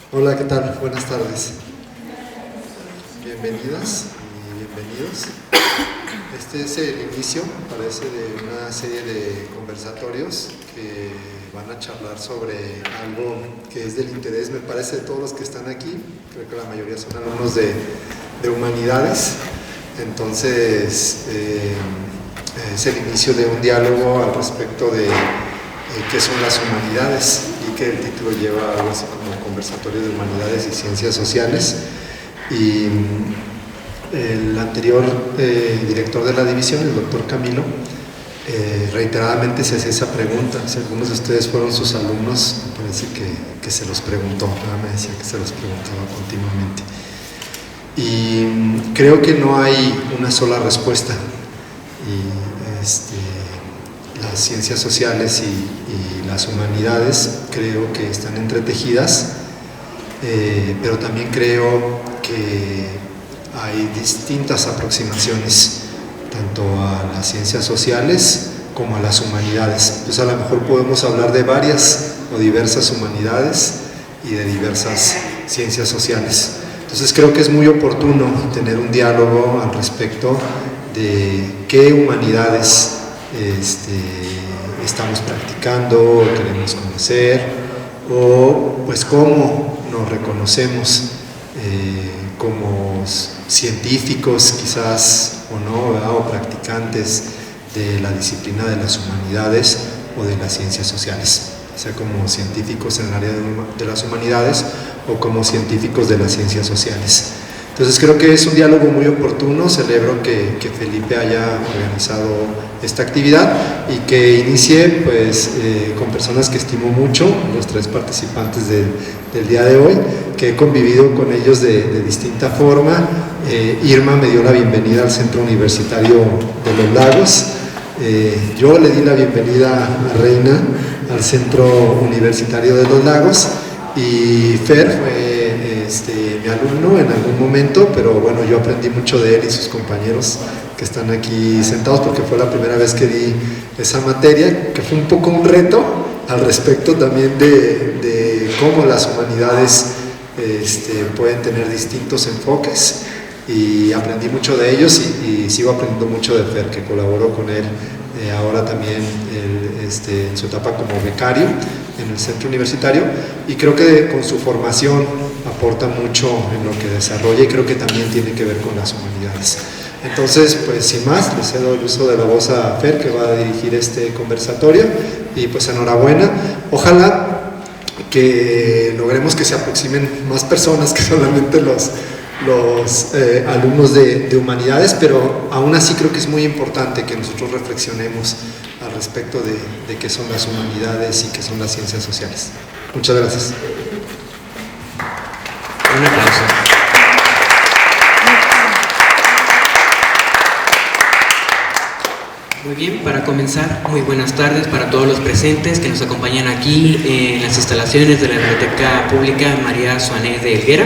Hola, ¿qué tal? Buenas tardes. Bienvenidas y bienvenidos. Este es el inicio, parece, de una serie de conversatorios que van a charlar sobre algo que es del interés, me parece, de todos los que están aquí. Creo que la mayoría son alumnos de humanidades. Entonces, es el inicio de un diálogo al respecto de qué son las humanidades, y que el título lleva algo así como Conversatorio de Humanidades y Ciencias Sociales. Y el anterior director de la división, el doctor Camilo, reiteradamente se hacía esa pregunta. Si algunos de ustedes fueron sus alumnos, me parece que se los preguntó, me decía que se los preguntaba continuamente. Y creo que no hay una sola respuesta. Y las ciencias sociales y las humanidades creo que están entretejidas, pero también creo que hay distintas aproximaciones tanto a las ciencias sociales como a las humanidades. Entonces, a lo mejor podemos hablar de varias o diversas humanidades y de diversas ciencias sociales. Entonces, creo que es muy oportuno tener un diálogo al respecto de qué humanidades estamos practicando o queremos conocer, o pues cómo nos reconocemos como científicos quizás o no, ¿verdad? O practicantes de la disciplina de las humanidades o de las ciencias sociales, o sea, como científicos en el área de las humanidades o como científicos de las ciencias sociales. Entonces creo que es un diálogo muy oportuno. Celebro que Felipe haya organizado esta actividad y que inicie pues, con personas que estimo mucho, los tres participantes del día de hoy, que he convivido con ellos de distinta forma. Irma me dio la bienvenida al Centro Universitario de Los Lagos. Yo le di la bienvenida a Reina al Centro Universitario de Los Lagos, y Fer fue mi alumno en algún momento, pero bueno, yo aprendí mucho de él y sus compañeros que están aquí sentados, porque fue la primera vez que di esa materia, que fue un poco un reto al respecto también de cómo las humanidades pueden tener distintos enfoques, y aprendí mucho de ellos y sigo aprendiendo mucho de Fer, que colaboró con él ahora también en su etapa como becario en el centro universitario, y creo que con su formación aporta mucho en lo que desarrolla, y creo que también tiene que ver con las humanidades. Entonces, pues sin más, le cedo el uso de la voz a Fer, que va a dirigir este conversatorio, y pues enhorabuena. Ojalá que logremos que se aproximen más personas que solamente los alumnos de humanidades, pero aún así creo que es muy importante que nosotros reflexionemos al respecto de qué son las humanidades y qué son las ciencias sociales. Muchas gracias. Un aplauso. Muy bien, para comenzar, muy buenas tardes para todos los presentes que nos acompañan aquí en las instalaciones de la Biblioteca Pública María Suané de Helguera,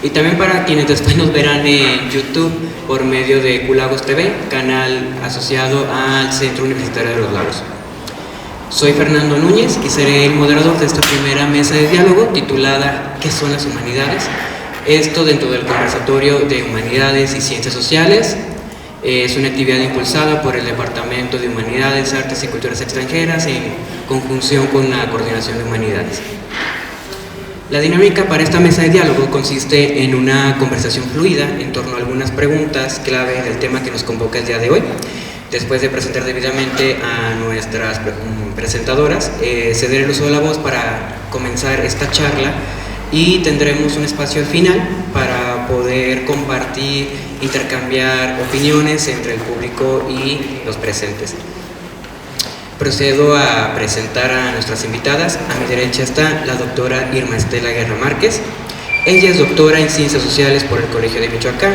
y también para quienes después nos verán en YouTube por medio de Culagos TV, canal asociado al Centro Universitario de Los Lagos. Soy Fernando Núñez y seré el moderador de esta primera mesa de diálogo titulada ¿Qué son las humanidades? Esto dentro del Conversatorio de Humanidades y Ciencias Sociales. Es una actividad impulsada por el Departamento de Humanidades, Artes y Culturas Extranjeras en conjunción con la Coordinación de Humanidades. La dinámica para esta mesa de diálogo consiste en una conversación fluida en torno a algunas preguntas clave del tema que nos convoca el día de hoy. Después de presentar debidamente a nuestras presentadoras, cederé el uso de la voz para comenzar esta charla, y tendremos un espacio al final para poder compartir, intercambiar opiniones entre el público y los presentes. Procedo a presentar a nuestras invitadas. A mi derecha está la doctora Irma Estela Guerra Márquez. Ella es doctora en Ciencias Sociales por el Colegio de Michoacán.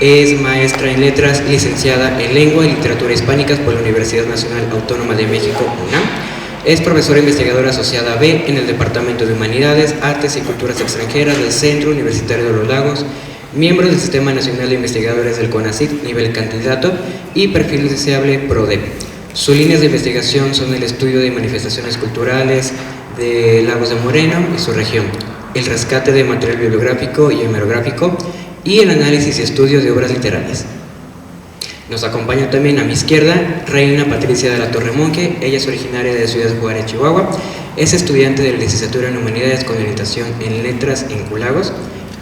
Es maestra en Letras, licenciada en Lengua y Literatura Hispánicas por la Universidad Nacional Autónoma de México, UNAM. Es profesora investigadora asociada B en el Departamento de Humanidades, Artes y Culturas Extranjeras del Centro Universitario de Los Lagos, miembro del Sistema Nacional de Investigadores del CONACYT, nivel candidato, y perfil deseable PRODE. Sus líneas de investigación son el estudio de manifestaciones culturales de Lagos de Moreno y su región, el rescate de material bibliográfico y hemerográfico y el análisis y estudio de obras literarias. Nos acompaña también a mi izquierda Reina Patricia de la Torre Monge. Ella es originaria de Ciudad Juárez, Chihuahua. Es estudiante de la licenciatura en Humanidades con orientación en Letras en Culagos.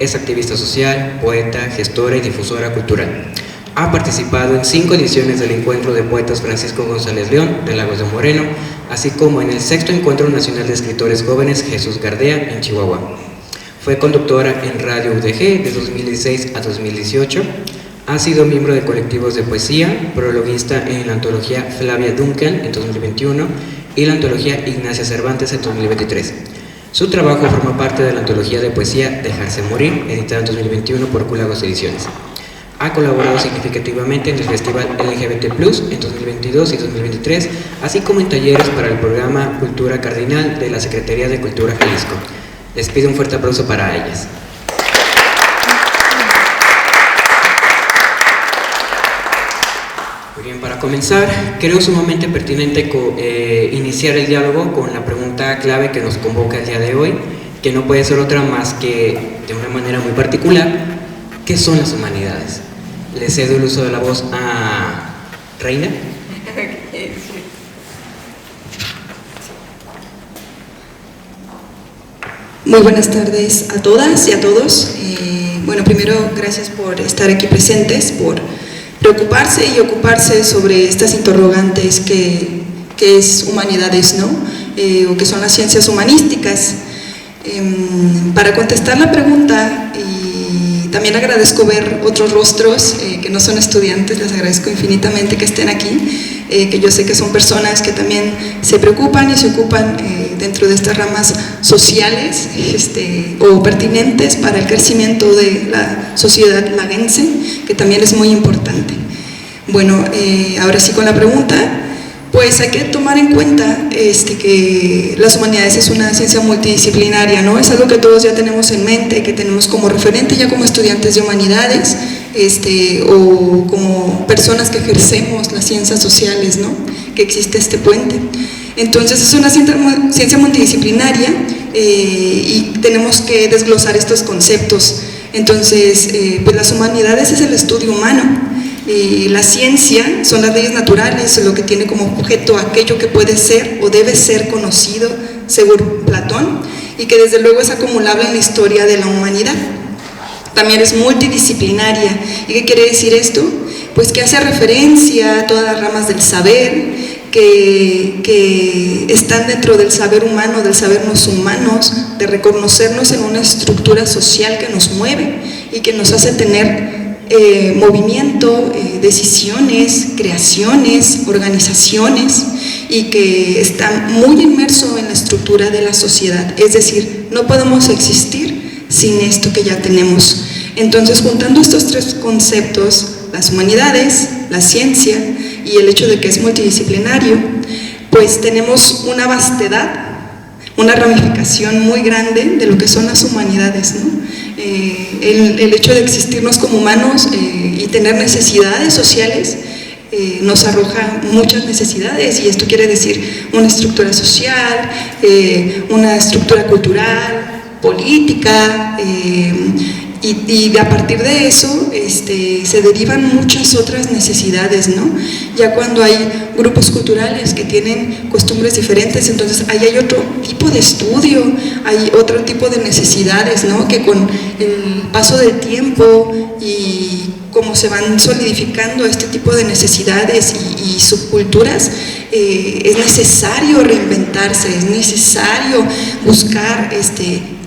Es activista social, poeta, gestora y difusora cultural. Ha participado en 5 ediciones del Encuentro de Poetas Francisco González León de Lagos de Moreno, así como en el 6º Encuentro Nacional de Escritores Jóvenes Jesús Gardea en Chihuahua. Fue conductora en Radio UDG de 2016 a 2018. Ha sido miembro de colectivos de poesía, prologuista en la antología Flavia Duncan en 2021 y la antología Ignacia Cervantes en 2023. Su trabajo forma parte de la antología de poesía Dejarse Morir, editada en 2021 por Culagos Ediciones. Ha colaborado significativamente en el Festival LGBT+ en 2022 y 2023, así como en talleres para el programa Cultura Cardinal de la Secretaría de Cultura Jalisco. Les pido un fuerte aplauso para ellas. Muy bien, para comenzar, creo sumamente pertinente iniciar el diálogo con la pregunta clave que nos convoca el día de hoy, que no puede ser otra más que, de una manera muy particular, ¿qué son las humanidades? Le cedo el uso de la voz a Reina. Muy buenas tardes a todas y a todos. Bueno, primero, gracias por estar aquí presentes, por preocuparse y ocuparse sobre estas interrogantes que es humanidades, ¿no? O que son las ciencias humanísticas. Para contestar la pregunta, y también agradezco ver otros rostros que no son estudiantes, les agradezco infinitamente que estén aquí, que yo sé que son personas que también se preocupan y se ocupan dentro de estas ramas sociales o pertinentes para el crecimiento de la sociedad laguense, que también es muy importante. Bueno, ahora sí con la pregunta, pues hay que tomar en cuenta que las humanidades es una ciencia multidisciplinaria, ¿no? Es algo que todos ya tenemos en mente, que tenemos como referente ya como estudiantes de humanidades, o como personas que ejercemos las ciencias sociales, ¿no? Que existe este puente. Entonces es una ciencia multidisciplinaria y tenemos que desglosar estos conceptos. Entonces, pues las humanidades es el estudio humano. La ciencia son las leyes naturales, lo que tiene como objeto aquello que puede ser o debe ser conocido según Platón y que desde luego es acumulable en la historia de la humanidad. También es multidisciplinaria. ¿Y qué quiere decir esto? Pues que hace referencia a todas las ramas del saber que están dentro del saber humano, del sabernos humanos, de reconocernos en una estructura social que nos mueve y que nos hace tener movimiento, decisiones, creaciones, organizaciones y que está muy inmerso en la estructura de la sociedad. Es decir, no podemos existir sin esto que ya tenemos. Entonces, juntando estos 3 conceptos, las humanidades, la ciencia y el hecho de que es multidisciplinario, pues tenemos una vastedad, una ramificación muy grande de lo que son las humanidades, ¿no? El hecho de existirnos como humanos y tener necesidades sociales nos arroja muchas necesidades, y esto quiere decir una estructura social, una estructura cultural, política, y a partir de eso se derivan muchas otras necesidades, ¿no? Ya cuando hay grupos culturales que tienen costumbres diferentes, entonces ahí hay otro tipo de estudio, hay otro tipo de necesidades, ¿no? Que con el paso del tiempo y cómo se van solidificando este tipo de necesidades y subculturas, es necesario reinventarse, es necesario buscar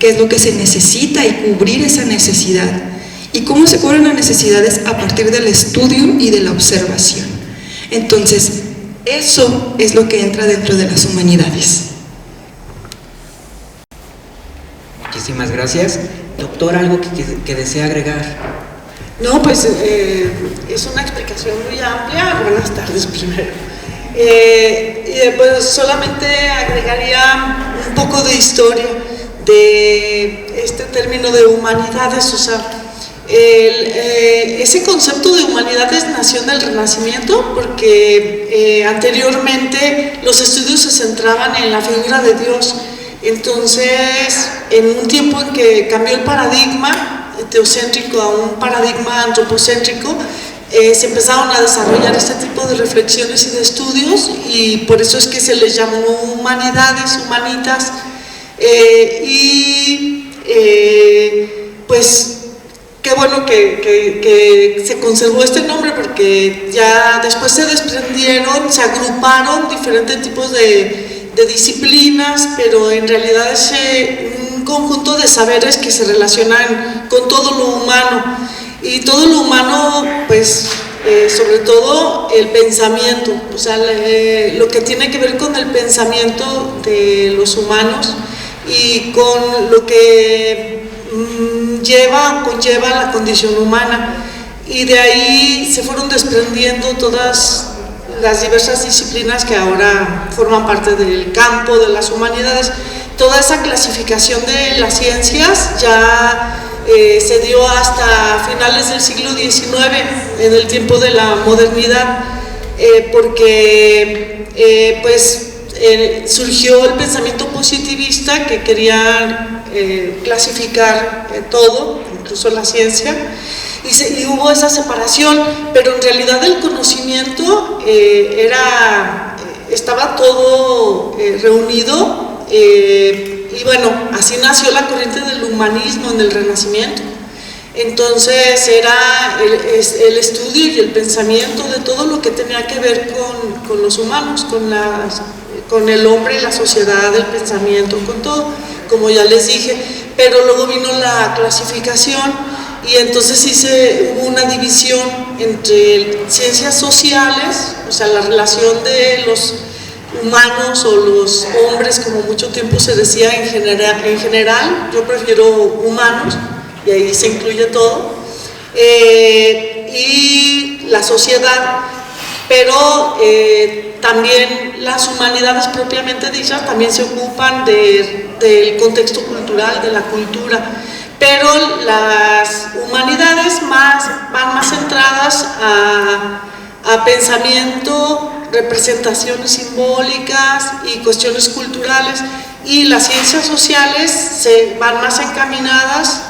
qué es lo que se necesita y cubrir esa necesidad. ¿Y cómo se cubren las necesidades? A partir del estudio y de la observación. Entonces, eso es lo que entra dentro de las humanidades. Muchísimas gracias. Doctor, ¿algo que desea agregar? No, pues es una explicación muy amplia. Buenas tardes primero. Pues solamente agregaría un poco de historia de este término de humanidades. O sea, ese concepto de humanidades nació en el Renacimiento porque anteriormente los estudios se centraban en la figura de Dios. Entonces, en un tiempo en que cambió el paradigma teocéntrico a un paradigma antropocéntrico, se empezaron a desarrollar este tipo de reflexiones y de estudios, y por eso es que se les llamó humanidades, humanitas, pues qué bueno que se conservó este nombre, porque ya después se desprendieron, se agruparon diferentes tipos de disciplinas, pero en realidad es un conjunto de saberes que se relacionan con todo lo humano. Y todo lo humano, pues, sobre todo el pensamiento, o sea, lo que tiene que ver con el pensamiento de los humanos y con lo que conlleva la condición humana. Y de ahí se fueron desprendiendo todas las diversas disciplinas que ahora forman parte del campo de las humanidades. Toda esa clasificación de las ciencias ya se dio hasta finales del siglo XIX, en el tiempo de la modernidad, porque surgió el pensamiento positivista, que quería clasificar todo, incluso la ciencia, y hubo esa separación, pero en realidad el conocimiento estaba todo reunido. Y bueno, así nació la corriente del humanismo en el Renacimiento. Entonces era el estudio y el pensamiento de todo lo que tenía que ver con los humanos, con el hombre, la sociedad, el pensamiento, con todo, como ya les dije. Pero luego vino la clasificación, y entonces hubo una división entre ciencias sociales, o sea, la relación de los humanos o los hombres, como mucho tiempo se decía en general, yo prefiero humanos, y ahí se incluye todo, y la sociedad, pero también las humanidades propiamente dichas también se ocupan del contexto cultural, de la cultura, pero las humanidades van más centradas a pensamiento, representaciones simbólicas y cuestiones culturales, y las ciencias sociales se van más encaminadas,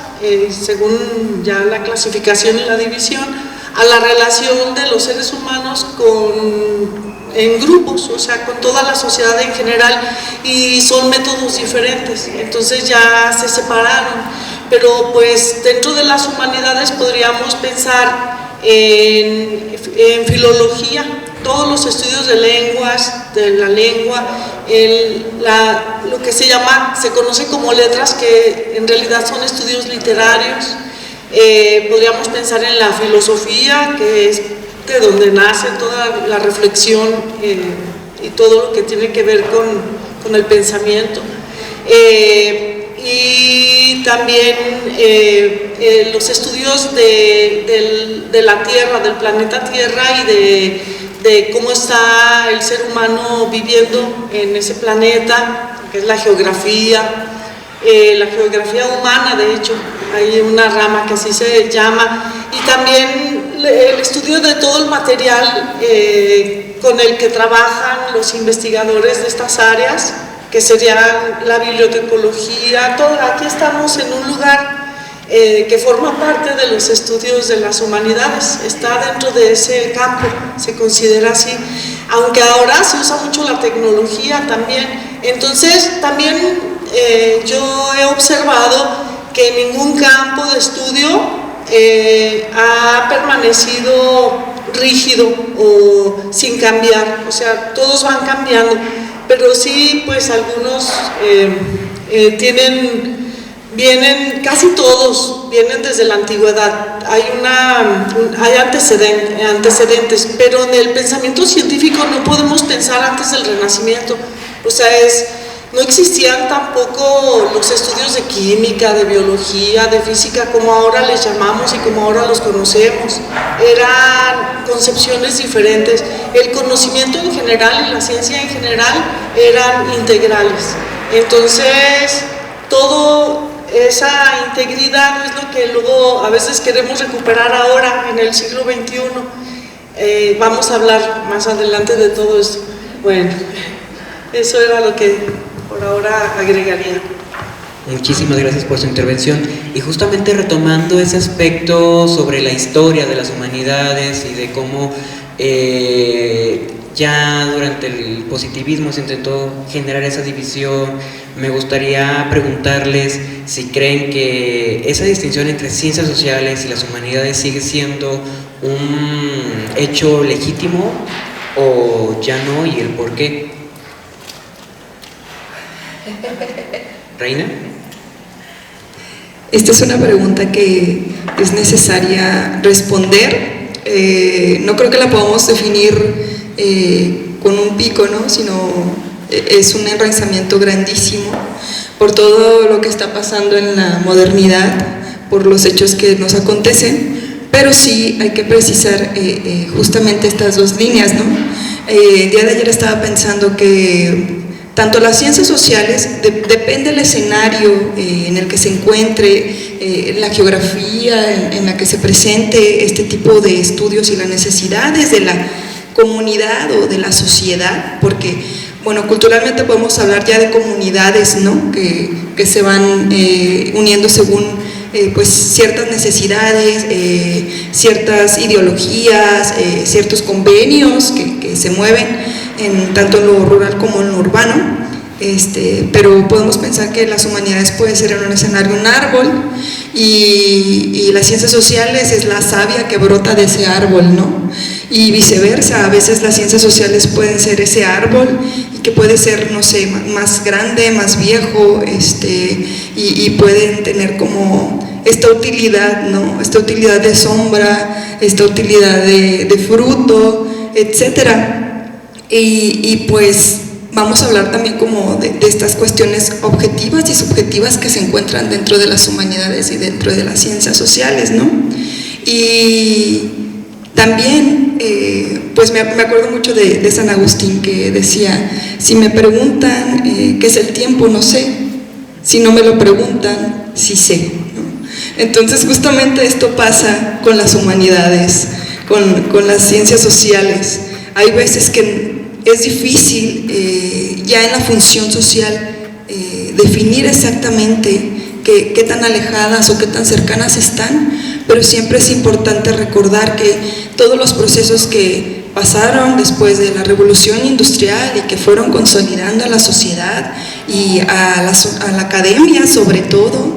según ya la clasificación y la división, a la relación de los seres humanos en grupos, o sea, con toda la sociedad en general, y son métodos diferentes, entonces ya se separaron. Pero pues dentro de las humanidades podríamos pensar en filología, todos los estudios de lenguas, de la lengua, lo que se conoce como letras, que en realidad son estudios literarios. Podríamos pensar en la filosofía, que es de donde nace toda la reflexión y todo lo que tiene que ver con el pensamiento. Y también los estudios de la Tierra, del planeta Tierra, y de cómo está el ser humano viviendo en ese planeta, que es la geografía humana. De hecho, hay una rama que así se llama, y también el estudio de todo el material con el que trabajan los investigadores de estas áreas, que serían la bibliotecología. Aquí estamos en un lugar que forma parte de los estudios de las humanidades, está dentro de ese campo, se considera así, aunque ahora se usa mucho la tecnología también. Entonces también yo he observado que ningún campo de estudio ha permanecido rígido o sin cambiar, o sea, todos van cambiando, pero sí, pues algunos casi todos vienen desde la antigüedad, hay antecedentes, pero en el pensamiento científico no podemos pensar antes del Renacimiento, o sea, no existían tampoco los estudios de química, de biología, de física, como ahora les llamamos y como ahora los conocemos. Eran concepciones diferentes. El conocimiento en general y la ciencia en general eran integrales. Entonces, toda esa integridad es lo que luego a veces queremos recuperar ahora en el siglo XXI. Vamos a hablar más adelante de todo esto. Bueno, eso era lo que por ahora agregaría. Muchísimas gracias por su intervención. Y justamente retomando ese aspecto sobre la historia de las humanidades y de cómo ya durante el positivismo se intentó generar esa división, me gustaría preguntarles si creen que esa distinción entre ciencias sociales y las humanidades sigue siendo un hecho legítimo o ya no, y el por qué. Reina. Esta es una pregunta que es necesaria responder. No creo que la podamos definir con un pico, ¿no? Sino es un enraizamiento grandísimo por todo lo que está pasando en la modernidad, por los hechos que nos acontecen, pero sí hay que precisar justamente estas dos líneas, ¿no? El día de ayer estaba pensando que tanto las ciencias sociales, depende del escenario en el que se encuentre, la geografía en la que se presente este tipo de estudios y las necesidades de la comunidad o de la sociedad, porque, bueno, culturalmente podemos hablar ya de comunidades, ¿no? que se van uniendo según pues ciertas necesidades, ciertas ideologías, ciertos convenios que se mueven tanto en lo rural como en lo urbano, pero podemos pensar que las humanidades puede ser en un escenario un árbol y las ciencias sociales es la savia que brota de ese árbol, ¿no? Y viceversa, a veces las ciencias sociales pueden ser ese árbol y que puede ser, no sé, más grande, más viejo, y pueden tener como esta utilidad, ¿no? Esta utilidad de sombra, esta utilidad de fruto, etcétera. Y pues vamos a hablar también como de estas cuestiones objetivas y subjetivas que se encuentran dentro de las humanidades y dentro de las ciencias sociales, ¿no? Y también, pues me acuerdo mucho de San Agustín, que decía: si me preguntan qué es el tiempo, no sé; si no me lo preguntan, sí sé, ¿no? Entonces justamente esto pasa con las humanidades, con las ciencias sociales. Hay veces que es difícil ya en la función social definir exactamente qué tan alejadas o qué tan cercanas están, pero siempre es importante recordar que todos los procesos que pasaron después de la revolución industrial y que fueron consolidando a la sociedad y a la academia sobre todo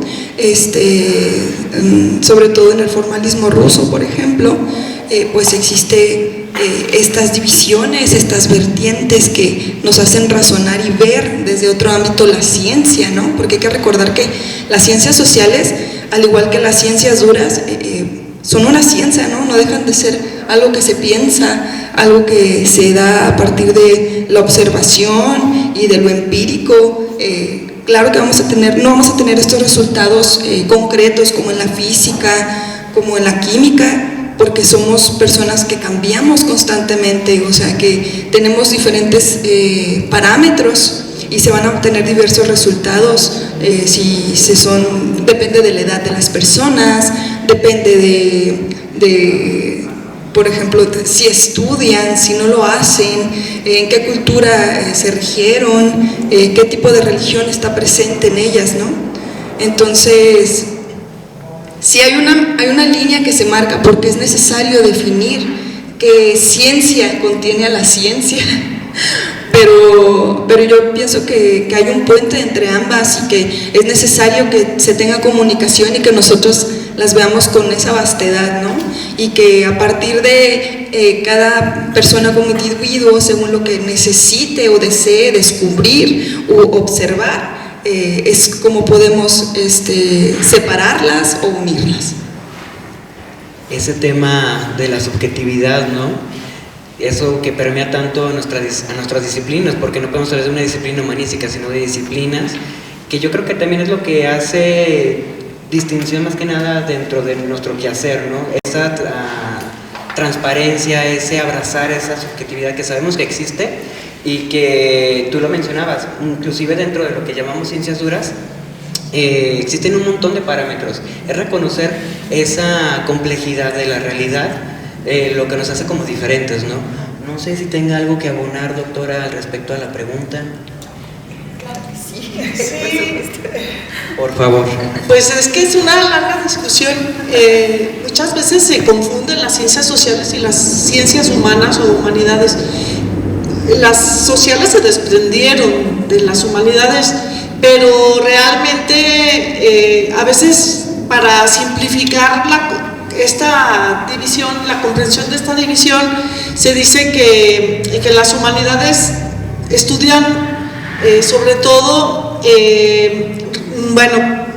en el formalismo ruso, por ejemplo, pues existe estas divisiones, estas vertientes que nos hacen razonar y ver desde otro ámbito la ciencia, ¿no? Porque hay que recordar que las ciencias sociales, al igual que las ciencias duras, son una ciencia, ¿no? No dejan de ser algo que se piensa, algo que se da a partir de la observación y de lo empírico. Claro que no vamos a tener estos resultados concretos como en la física, como en la química, porque somos personas que cambiamos constantemente, o sea que tenemos diferentes parámetros y se van a obtener diversos resultados, depende de la edad de las personas, depende por ejemplo, si estudian, si no lo hacen, en qué cultura se rigieron, qué tipo de religión está presente en ellas, ¿no? Entonces, sí hay una línea que se marca, porque es necesario definir qué ciencia contiene a la ciencia, pero yo pienso que hay un puente entre ambas y que es necesario que se tenga comunicación y que nosotros las veamos con esa vastedad, ¿no? Y que a partir de cada persona como individuo, según lo que necesite o desee descubrir o observar, es como podemos separarlas o unirlas. Ese tema de la subjetividad, ¿no? Eso que permea tanto a nuestras disciplinas, porque no podemos hablar de una disciplina humanística, sino de disciplinas, que yo creo que también es lo que hace distinción más que nada dentro de nuestro quehacer, ¿no? Esa transparencia, ese abrazar esa subjetividad que sabemos que existe y que tú lo mencionabas, inclusive dentro de lo que llamamos ciencias duras, existen un montón de parámetros. Es reconocer esa complejidad de la realidad, lo que nos hace como diferentes, ¿no? No sé si tenga algo que abonar, doctora, al respecto a la pregunta. Claro que sí. Sí. Por favor. Pues es que es una larga discusión. Muchas veces se confunden las ciencias sociales y las ciencias humanas o humanidades. Las sociales se desprendieron de las humanidades, pero realmente a veces para simplificar esta división, la comprensión de esta división, se dice que las humanidades estudian sobre todo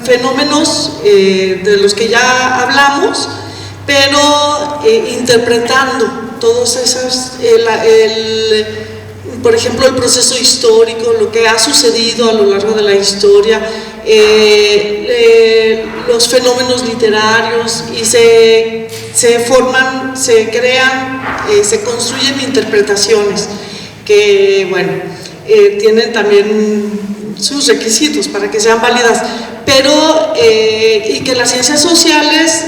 fenómenos de los que ya hablamos, pero interpretando todos esos, por ejemplo, el proceso histórico, lo que ha sucedido a lo largo de la historia, los fenómenos literarios, y se forman, se crean, se construyen interpretaciones que, tienen también sus requisitos para que sean válidas, pero y que las ciencias sociales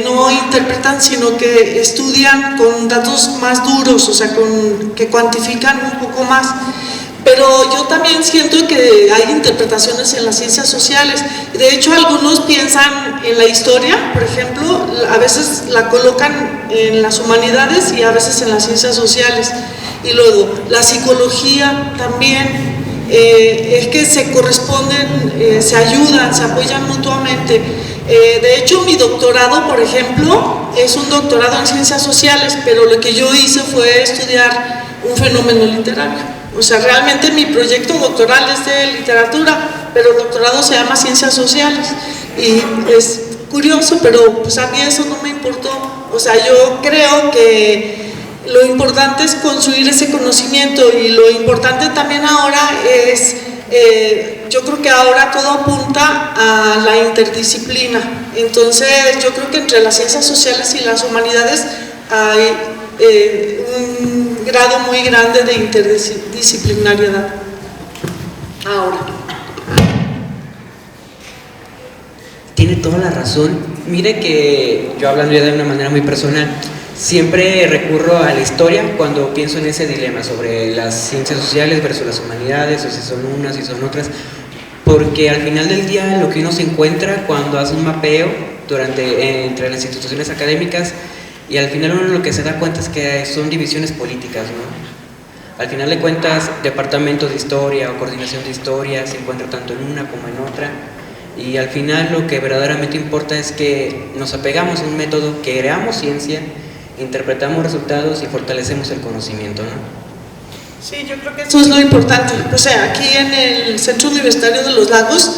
no interpretan, sino que estudian con datos más duros, o sea, que cuantifican un poco más. Pero yo también siento que hay interpretaciones en las ciencias sociales. De hecho, algunos piensan en la historia, por ejemplo, a veces la colocan en las humanidades y a veces en las ciencias sociales. Y luego, la psicología también, es que se corresponden, se ayudan, se apoyan mutuamente. De hecho, mi doctorado, por ejemplo, es un doctorado en ciencias sociales, pero lo que yo hice fue estudiar un fenómeno literario. O sea, realmente mi proyecto doctoral es de literatura, pero el doctorado se llama ciencias sociales. Y es curioso, pero pues a mí eso no me importó. O sea, yo creo que lo importante es construir ese conocimiento, y lo importante también ahora es, yo creo que ahora todo apunta a la interdisciplina. Entonces yo creo que entre las ciencias sociales y las humanidades hay un grado muy grande de interdisciplinariedad ahora. Tiene toda la razón. Mire que yo, hablando ya de una manera muy personal, siempre recurro a la historia cuando pienso en ese dilema sobre las ciencias sociales versus las humanidades, o si son unas, si son otras, porque al final del día lo que uno se encuentra cuando hace un mapeo entre las instituciones académicas, y al final uno lo que se da cuenta es que son divisiones políticas, ¿no? Al final de cuentas, departamentos de historia o coordinación de historia se encuentra tanto en una como en otra, y al final lo que verdaderamente importa es que nos apegamos a un método, que creamos ciencia, interpretamos resultados y fortalecemos el conocimiento, ¿no? Sí, yo creo que eso es lo importante. O sea, aquí en el Centro Universitario de los Lagos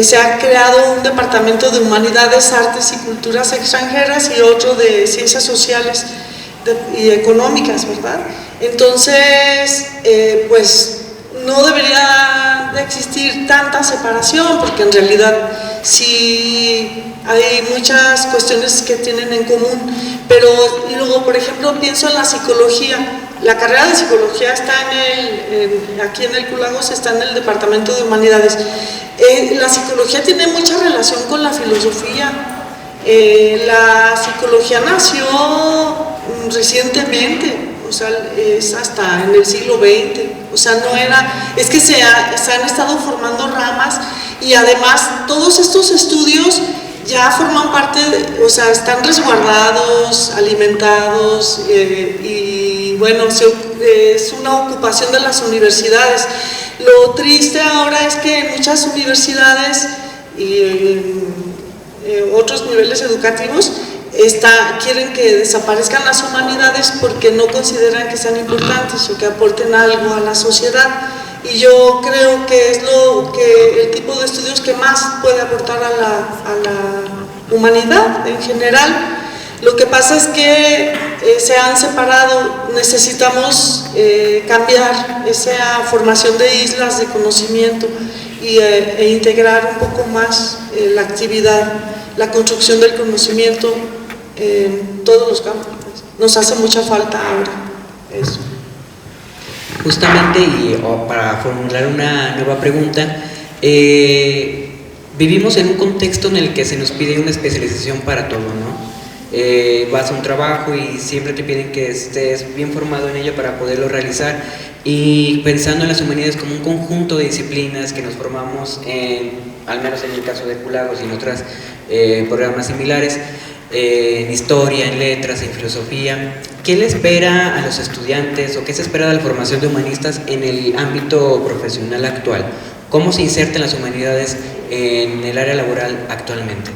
se ha creado un departamento de Humanidades, Artes y Culturas Extranjeras y otro de Ciencias Sociales y Económicas, ¿verdad? Entonces, pues no debería de existir tanta separación, porque en realidad sí hay muchas cuestiones que tienen en común. Pero y luego, por ejemplo, pienso en la psicología. La carrera de psicología está aquí en el CULAGOS, está en el Departamento de Humanidades. La psicología tiene mucha relación con la filosofía. La psicología nació recientemente, o sea, es hasta en el siglo XX. O sea, no era, es que se han estado formando ramas, y además todos estos estudios ya forman parte, o sea, están resguardados, alimentados, y bueno, es una ocupación de las universidades. Lo triste ahora es que en muchas universidades y otros niveles educativos quieren que desaparezcan las humanidades porque no consideran que sean importantes o que aporten algo a la sociedad. Y yo creo que es el tipo de estudios que más puede aportar a la humanidad en general. Lo que pasa es que se han separado. Necesitamos cambiar esa formación de islas de conocimiento e integrar un poco más la actividad, la construcción del conocimiento en todos los campos. Nos hace mucha falta ahora eso. Justamente, y para formular una nueva pregunta, vivimos en un contexto en el que se nos pide una especialización para todo, ¿no? vas a un trabajo y siempre te piden que estés bien formado en ello para poderlo realizar, y pensando en las humanidades como un conjunto de disciplinas que nos formamos al menos en el caso de Culagos y en otros programas similares, en historia, en letras, en filosofía, ¿qué le espera a los estudiantes o qué se espera de la formación de humanistas en el ámbito profesional actual? ¿Cómo se insertan las humanidades en el área laboral actualmente?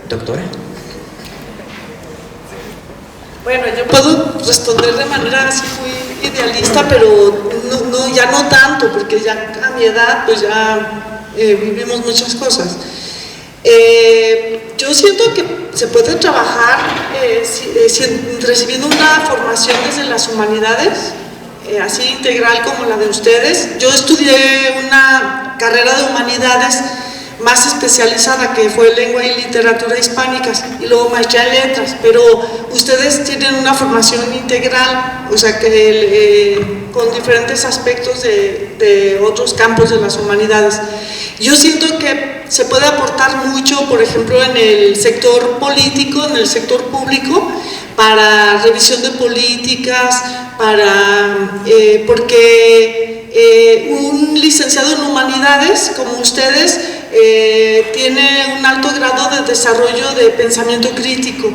Doctora. Bueno, yo puedo responder de manera así muy idealista, pero ya no tanto, porque ya a mi edad pues ya vivimos muchas cosas. Yo siento que se puede trabajar recibiendo una formación desde las humanidades, así integral como la de ustedes. Yo estudié una carrera de humanidades más especializada, que fue lengua y literatura hispánicas, y luego maestría en letras, pero ustedes tienen una formación integral, o sea que con diferentes aspectos de otros campos de las humanidades. Yo siento que se puede aportar mucho, por ejemplo, en el sector político, en el sector público, para revisión de políticas, porque un licenciado en humanidades como ustedes tiene un alto grado de desarrollo de pensamiento crítico,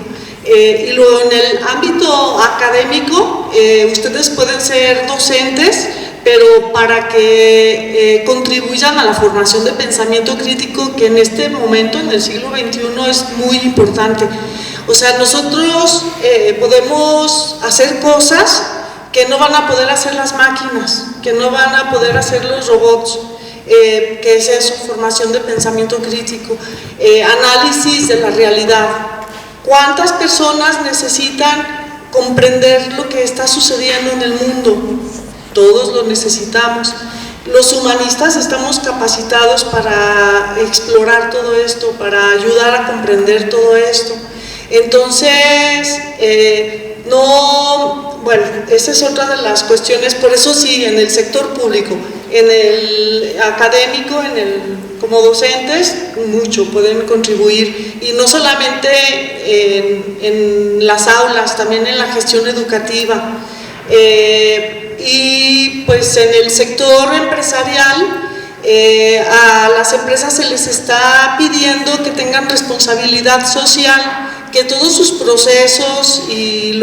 y luego en el ámbito académico ustedes pueden ser docentes, pero para que contribuyan a la formación de pensamiento crítico, que en este momento, en el siglo XXI, es muy importante. O sea, nosotros podemos hacer cosas que no van a poder hacer las máquinas, que no van a poder hacer los robots, que es eso, formación de pensamiento crítico, análisis de la realidad. ¿Cuántas personas necesitan comprender lo que está sucediendo en el mundo? Todos lo necesitamos. Los humanistas estamos capacitados para explorar todo esto, para ayudar a comprender todo esto. Entonces, bueno, esa es otra de las cuestiones. Por eso sí, en el sector público, en el académico, como docentes, mucho pueden contribuir, y no solamente en las aulas, también en la gestión educativa. Y pues en el sector empresarial, a las empresas se les está pidiendo que tengan responsabilidad social, que todos sus procesos y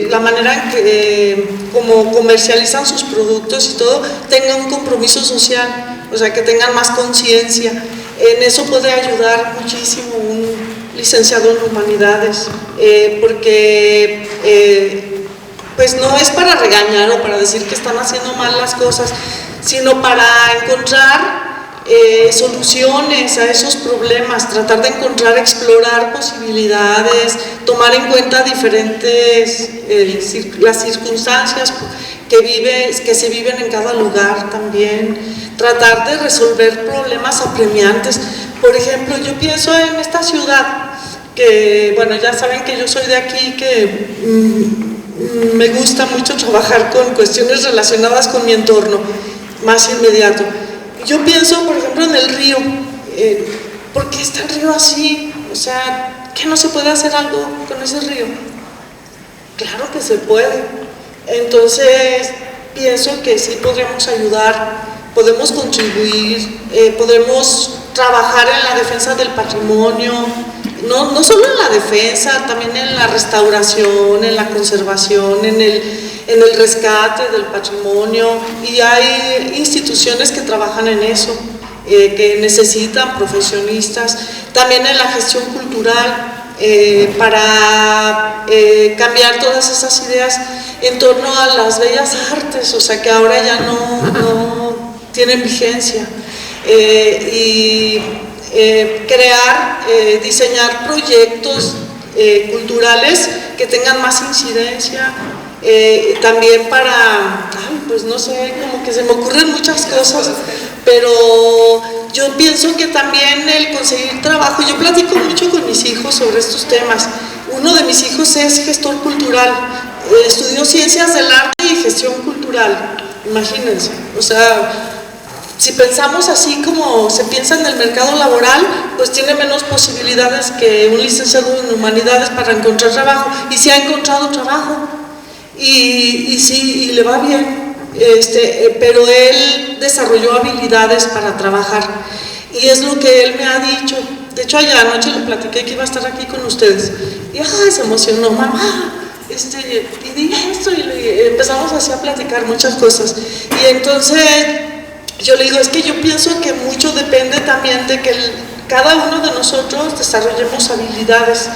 la manera en que como comercializan sus productos y todo tengan un compromiso social, o sea, que tengan más conciencia. En eso puede ayudar muchísimo un licenciado en humanidades, porque pues no es para regañar o para decir que están haciendo mal las cosas, sino para encontrar soluciones a esos problemas, tratar de explorar posibilidades, tomar en cuenta diferentes las circunstancias que se viven en cada lugar también, tratar de resolver problemas apremiantes. Por ejemplo, yo pienso en esta ciudad, que bueno, ya saben que yo soy de aquí, que me gusta mucho trabajar con cuestiones relacionadas con mi entorno más inmediato. Yo pienso, por ejemplo, en el río. ¿Por qué está el río así? O sea, ¿qué no se puede hacer algo con ese río? Claro que se puede. Entonces, pienso que sí podríamos ayudar, podemos contribuir, podemos trabajar en la defensa del patrimonio, no solo en la defensa, también en la restauración, en la conservación, en el rescate del patrimonio, y hay instituciones que trabajan en eso, que necesitan profesionistas, también en la gestión cultural, para cambiar todas esas ideas en torno a las bellas artes, o sea, que ahora ya no tienen vigencia, y diseñar proyectos culturales que tengan más incidencia, también para, pues no sé, como que se me ocurren muchas cosas, pero yo pienso que también el conseguir trabajo, yo platico mucho con mis hijos sobre estos temas. Uno de mis hijos es gestor cultural, estudió ciencias del arte y gestión cultural, imagínense, o sea, si pensamos así como se piensa en el mercado laboral, pues tiene menos posibilidades que un licenciado en humanidades para encontrar trabajo, y sí ha encontrado trabajo, y sí, y le va bien, pero él desarrolló habilidades para trabajar, y es lo que él me ha dicho. De hecho, ayer anoche le platiqué que iba a estar aquí con ustedes, y se emocionó, mamá, y dije esto, y empezamos así a platicar muchas cosas, y entonces yo le digo, es que yo pienso que mucho depende también de que cada uno de nosotros desarrollemos habilidades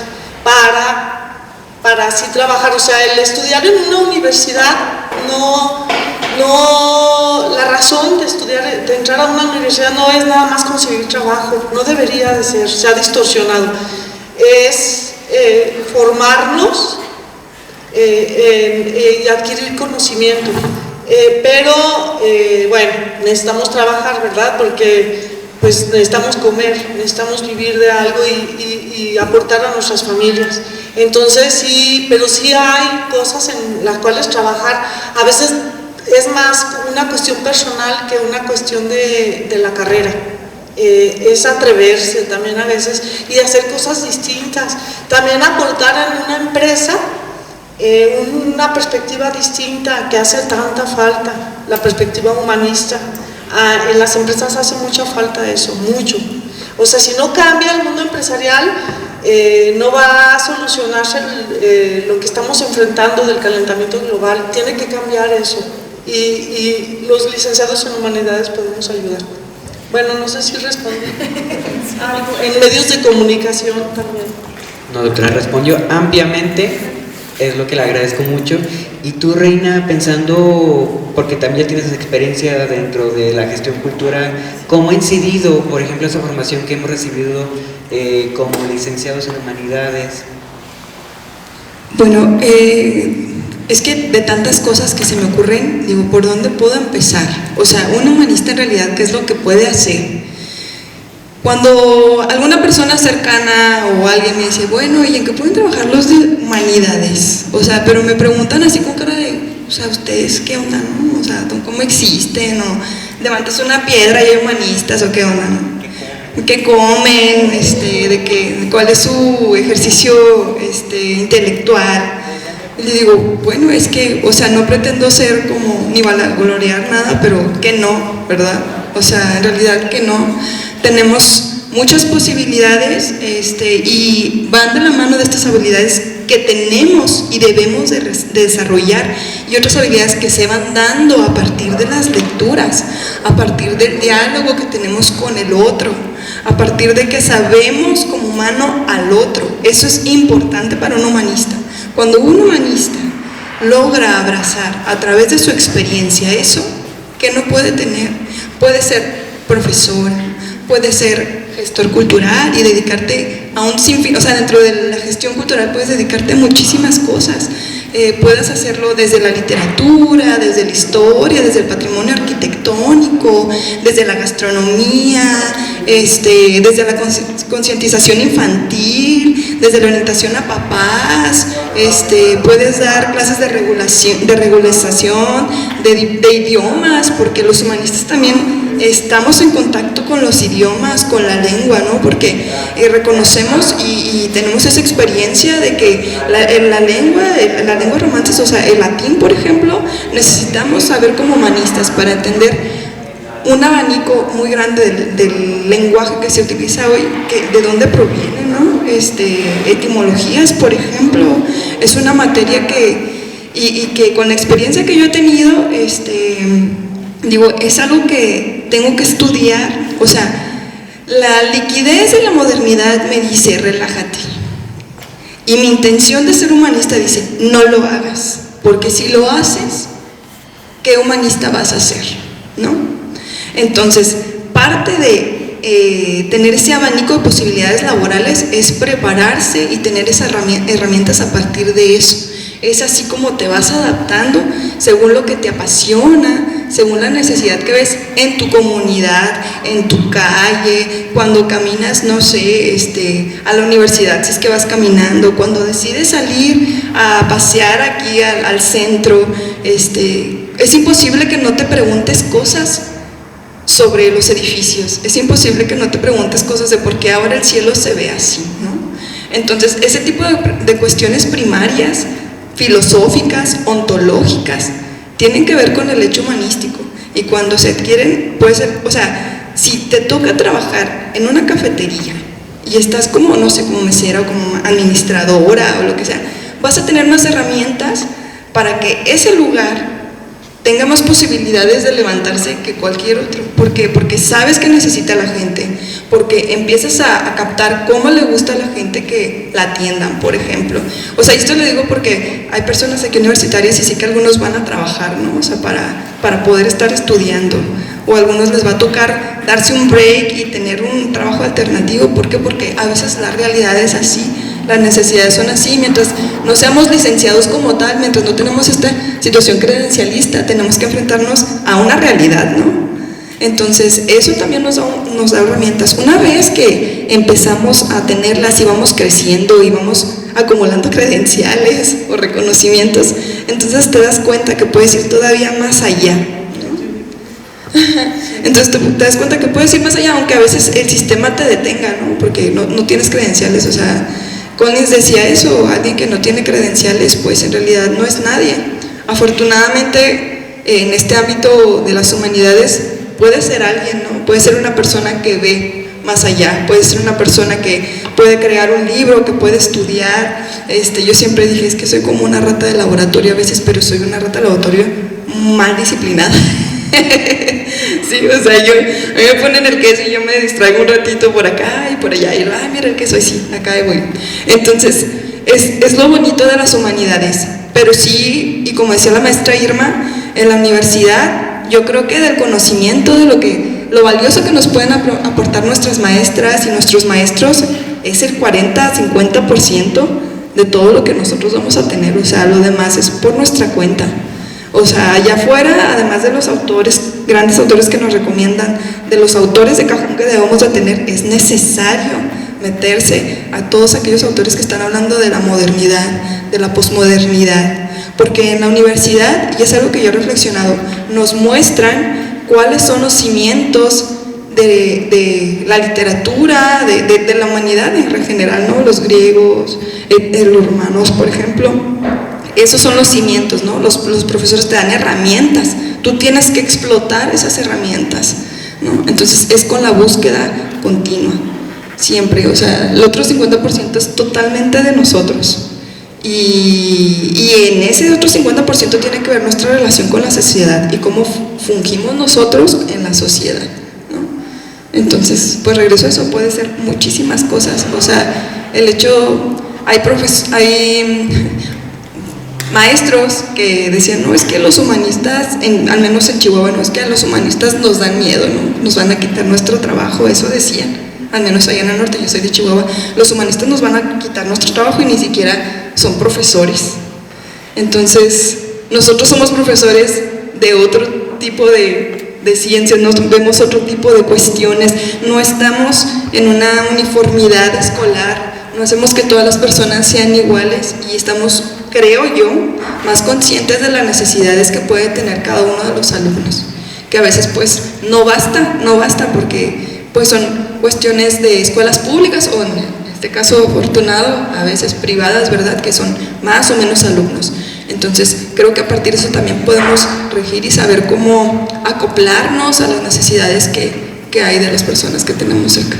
para así trabajar. O sea, el estudiar en una universidad la razón de estudiar, de entrar a una universidad no es nada más conseguir trabajo, no debería de ser, se ha distorsionado, es formarnos y adquirir conocimiento. Pero bueno, necesitamos trabajar, ¿verdad? Porque pues necesitamos comer, necesitamos vivir de algo y aportar a nuestras familias. Entonces sí, pero sí hay cosas en las cuales trabajar. A veces es más una cuestión personal que una cuestión de la carrera. Es atreverse también a veces y hacer cosas distintas. También aportar en una empresa una perspectiva distinta que hace tanta falta, la perspectiva humanista. En las empresas hace mucha falta eso, mucho. O sea, si no cambia el mundo empresarial, no va a solucionarse lo que estamos enfrentando del calentamiento global. Tiene que cambiar eso. Y los licenciados en humanidades podemos ayudar. Bueno, no sé si respondí algo. En medios de comunicación también. No, doctora, respondió ampliamente. Es lo que le agradezco mucho. Y tú, Reina, pensando, porque también tienes experiencia dentro de la gestión cultural, ¿cómo ha incidido, por ejemplo, esa formación que hemos recibido como licenciados en humanidades? Bueno, es que de tantas cosas que se me ocurren, digo, ¿por dónde puedo empezar? O sea, un humanista en realidad, ¿qué es lo que puede hacer? Cuando alguna persona cercana o alguien me dice, bueno, ¿y en qué pueden trabajar los de humanidades? O sea, pero me preguntan así con cara de, o sea, ¿ustedes qué onda, no? O sea, ¿cómo existen? ¿O levantas una piedra y hay humanistas o qué onda, no? ¿Qué comen? ¿Cuál es su ejercicio intelectual? Y le digo, bueno, es que, o sea, no pretendo ser como, ni gloriar nada, pero que no, ¿verdad? O sea, en realidad que no. Tenemos muchas posibilidades y van de la mano de estas habilidades que tenemos y debemos de desarrollar, y otras habilidades que se van dando a partir de las lecturas, a partir del diálogo que tenemos con el otro, a partir de que sabemos como humano al otro. Eso es importante para un humanista. Cuando un humanista logra abrazar a través de su experiencia eso, que no puede tener, puede ser profesor, puede ser gestor cultural y dedicarte a un sinfín, o sea, dentro de la gestión cultural puedes dedicarte a muchísimas cosas. Puedes hacerlo desde la literatura, desde la historia, desde el patrimonio arquitectónico, desde la gastronomía, desde la concientización infantil, desde la orientación a papás. Puedes dar clases de regularización, de idiomas, porque los humanistas también estamos en contacto con los idiomas, con la lengua, ¿no? Porque reconocemos y tenemos esa experiencia de que la lengua romance, o sea, el latín, por ejemplo, necesitamos saber como humanistas para entender un abanico muy grande del lenguaje que se utiliza hoy, de dónde proviene, ¿no? Etimologías, por ejemplo, es una materia que con la experiencia que yo he tenido, digo, es algo que tengo que estudiar. O sea, la liquidez de la modernidad me dice, relájate. Y mi intención de ser humanista dice, no lo hagas, porque si lo haces, ¿qué humanista vas a ser? ¿No? Entonces, parte de tener ese abanico de posibilidades laborales es prepararse y tener esas herramientas a partir de eso. Es así como te vas adaptando según lo que te apasiona, según la necesidad que ves en tu comunidad, en tu calle, cuando caminas, no sé, a la universidad, si es que vas caminando, cuando decides salir a pasear aquí al centro, es imposible que no te preguntes cosas sobre los edificios. Es imposible que no te preguntes cosas de por qué ahora el cielo se ve así, ¿no? Entonces, ese tipo de cuestiones primarias, filosóficas, ontológicas, tienen que ver con el hecho humanístico. Y cuando se adquieren, puede ser, o sea, si te toca trabajar en una cafetería y estás como, no sé, como mesera o como administradora o lo que sea, vas a tener más herramientas para que ese lugar tenga más posibilidades de levantarse que cualquier otro. ¿Por qué? Porque sabes que necesita la gente, porque empiezas a captar cómo le gusta a la gente que la atiendan, por ejemplo. O sea, esto lo digo porque hay personas aquí universitarias y sí que algunos van a trabajar, ¿no? O sea, para poder estar estudiando, o a algunos les va a tocar darse un break y tener un trabajo alternativo. ¿Por qué? Porque a veces la realidad es así. Las necesidades son así, mientras no seamos licenciados como tal, mientras no tenemos esta situación credencialista, tenemos que enfrentarnos a una realidad, ¿no? Entonces, eso también nos da herramientas. Una vez que empezamos a tenerlas y vamos creciendo y vamos acumulando credenciales o reconocimientos, entonces te das cuenta que puedes ir todavía más allá, ¿no? Entonces te das cuenta que puedes ir más allá, aunque a veces el sistema te detenga, ¿no? Porque no tienes credenciales, o sea, Collins decía eso, alguien que no tiene credenciales, pues en realidad no es nadie. Afortunadamente, en este ámbito de las humanidades, puede ser alguien, ¿no? Puede ser una persona que ve más allá, puede ser una persona que puede crear un libro, que puede estudiar. Yo siempre dije, es que soy como una rata de laboratorio a veces, pero soy una rata de laboratorio mal disciplinada. Sí, o sea, a mí me ponen el queso y yo me distraigo un ratito por acá y por allá, y ay, mira el queso, y sí, acá voy. Entonces, es lo bonito de las humanidades, pero sí, y como decía la maestra Irma, en la universidad, yo creo que del conocimiento, de lo valioso que nos pueden aportar nuestras maestras y nuestros maestros, es el 40-50% de todo lo que nosotros vamos a tener. O sea, lo demás es por nuestra cuenta. O sea, allá afuera, además de los autores, grandes autores que nos recomiendan, de los autores de cajón que debemos de tener, es necesario meterse a todos aquellos autores que están hablando de la modernidad, de la posmodernidad, porque en la universidad, y es algo que yo he reflexionado, nos muestran cuáles son los cimientos de la literatura, de la humanidad en general, ¿no? Los griegos, los romanos, por ejemplo. Esos son los cimientos, ¿no? Los profesores te dan herramientas, tú tienes que explotar esas herramientas, ¿no? Entonces es con la búsqueda continua, siempre. O sea, el otro 50% es totalmente de nosotros, y en ese otro 50% tiene que ver nuestra relación con la sociedad y cómo fungimos nosotros en la sociedad, ¿no? Entonces, pues regreso a eso, puede ser muchísimas cosas. O sea, el hecho, hay maestros que decían, no, es que los humanistas, al menos en Chihuahua, no, es que a los humanistas nos dan miedo, ¿no? Nos van a quitar nuestro trabajo, eso decían, al menos allá en el norte, yo soy de Chihuahua, los humanistas nos van a quitar nuestro trabajo y ni siquiera son profesores. Entonces, nosotros somos profesores de otro tipo de ciencias, nos vemos otro tipo de cuestiones, no estamos en una uniformidad escolar, no hacemos que todas las personas sean iguales y estamos, creo yo, más conscientes de las necesidades que puede tener cada uno de los alumnos, que a veces pues no basta porque pues son cuestiones de escuelas públicas o en este caso afortunado, a veces privadas, ¿verdad?, que son más o menos alumnos. Entonces creo que a partir de eso también podemos regir y saber cómo acoplarnos a las necesidades que hay de las personas que tenemos cerca.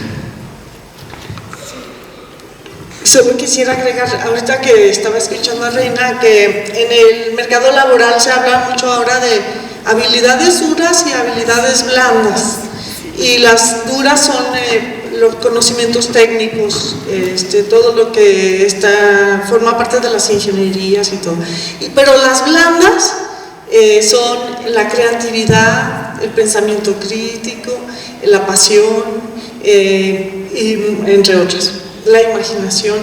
Solo quisiera agregar, ahorita que estaba escuchando a Reina, que en el mercado laboral se habla mucho ahora de habilidades duras y habilidades blandas. Y las duras son los conocimientos técnicos, todo lo que forma parte de las ingenierías y todo. Pero las blandas son la creatividad, el pensamiento crítico, la pasión, y entre otras. La imaginación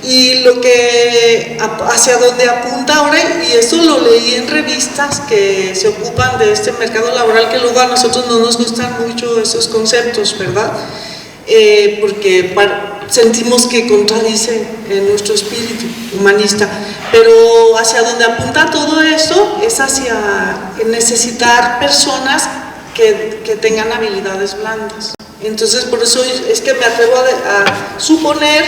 y lo que hacia donde apunta ahora, y esto lo leí en revistas que se ocupan de este mercado laboral, que luego a nosotros no nos gustan mucho esos conceptos, ¿verdad? Porque sentimos que contradicen nuestro espíritu humanista, pero hacia donde apunta todo esto es hacia necesitar personas que tengan habilidades blandas. Entonces, por eso es que me atrevo a suponer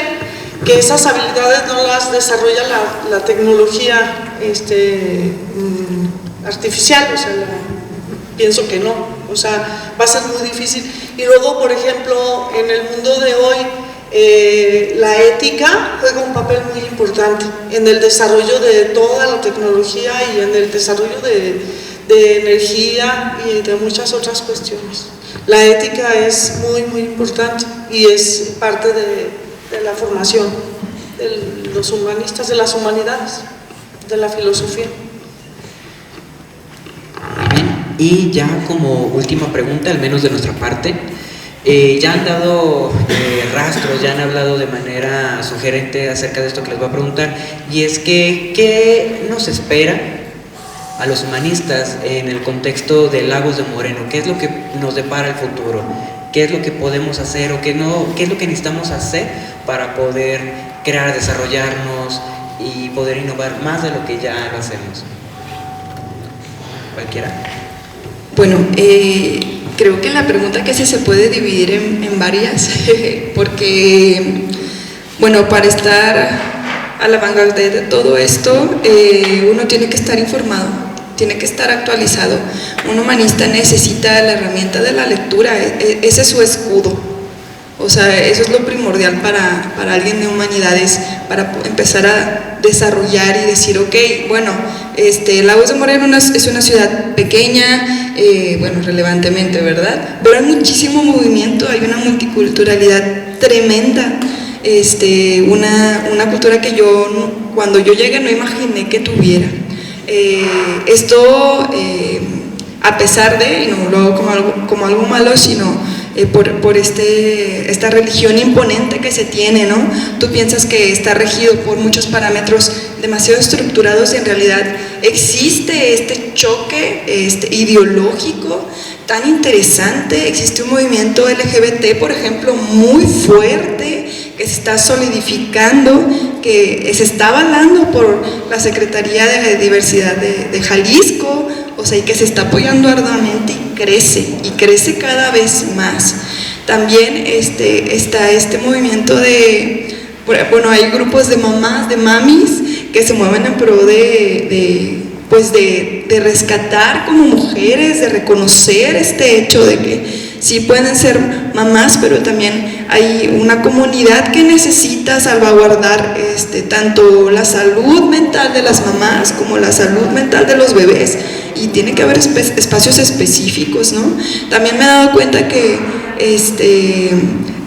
que esas habilidades no las desarrolla la tecnología artificial, o sea, pienso que no, o sea, va a ser muy difícil. Y luego, por ejemplo, en el mundo de hoy, la ética juega un papel muy importante en el desarrollo de toda la tecnología y en el desarrollo de energía y de muchas otras cuestiones. La ética es muy, muy importante y es parte de la formación de los humanistas, de las humanidades, de la filosofía. Y ya como última pregunta, al menos de nuestra parte, ya han dado rastros, ya han hablado de manera sugerente acerca de esto que les voy a preguntar, y es que, ¿qué nos espera a los humanistas en el contexto de Lagos de Moreno? ¿Qué es lo que nos depara el futuro? ¿Qué es lo que podemos hacer o qué es lo que necesitamos hacer para poder crear, desarrollarnos y poder innovar más de lo que ya lo hacemos? Cualquiera. Bueno, creo que la pregunta que se puede dividir en varias, porque, bueno, para estar a la vanguardia de todo esto, uno tiene que estar informado, tiene que estar actualizado. Un humanista necesita la herramienta de la lectura, ese es su escudo. O sea, eso es lo primordial para alguien de humanidades, para empezar a desarrollar y decir, ok, bueno, Lagos de Moreno es una ciudad pequeña, bueno, relevantemente, ¿verdad? Pero hay muchísimo movimiento, hay una multiculturalidad tremenda, una cultura que cuando yo llegué no imaginé que tuviera. Esto, a pesar de, y no lo hago como algo malo, sino por esta religión imponente que se tiene, ¿no? Tú piensas que está regido por muchos parámetros demasiado estructurados y en realidad existe este choque ideológico tan interesante. Existe un movimiento LGBT, por ejemplo, muy fuerte, que se está solidificando, que se está avalando por la Secretaría de Diversidad de Jalisco, o sea, y que se está apoyando arduamente y crece cada vez más. También está este movimiento bueno, hay grupos de mamás, de mamis, que se mueven en pro de rescatar como mujeres, de reconocer este hecho de que sí pueden ser mamás, pero también hay una comunidad que necesita salvaguardar tanto la salud mental de las mamás como la salud mental de los bebés, y tiene que haber espacios específicos, ¿no? También me he dado cuenta que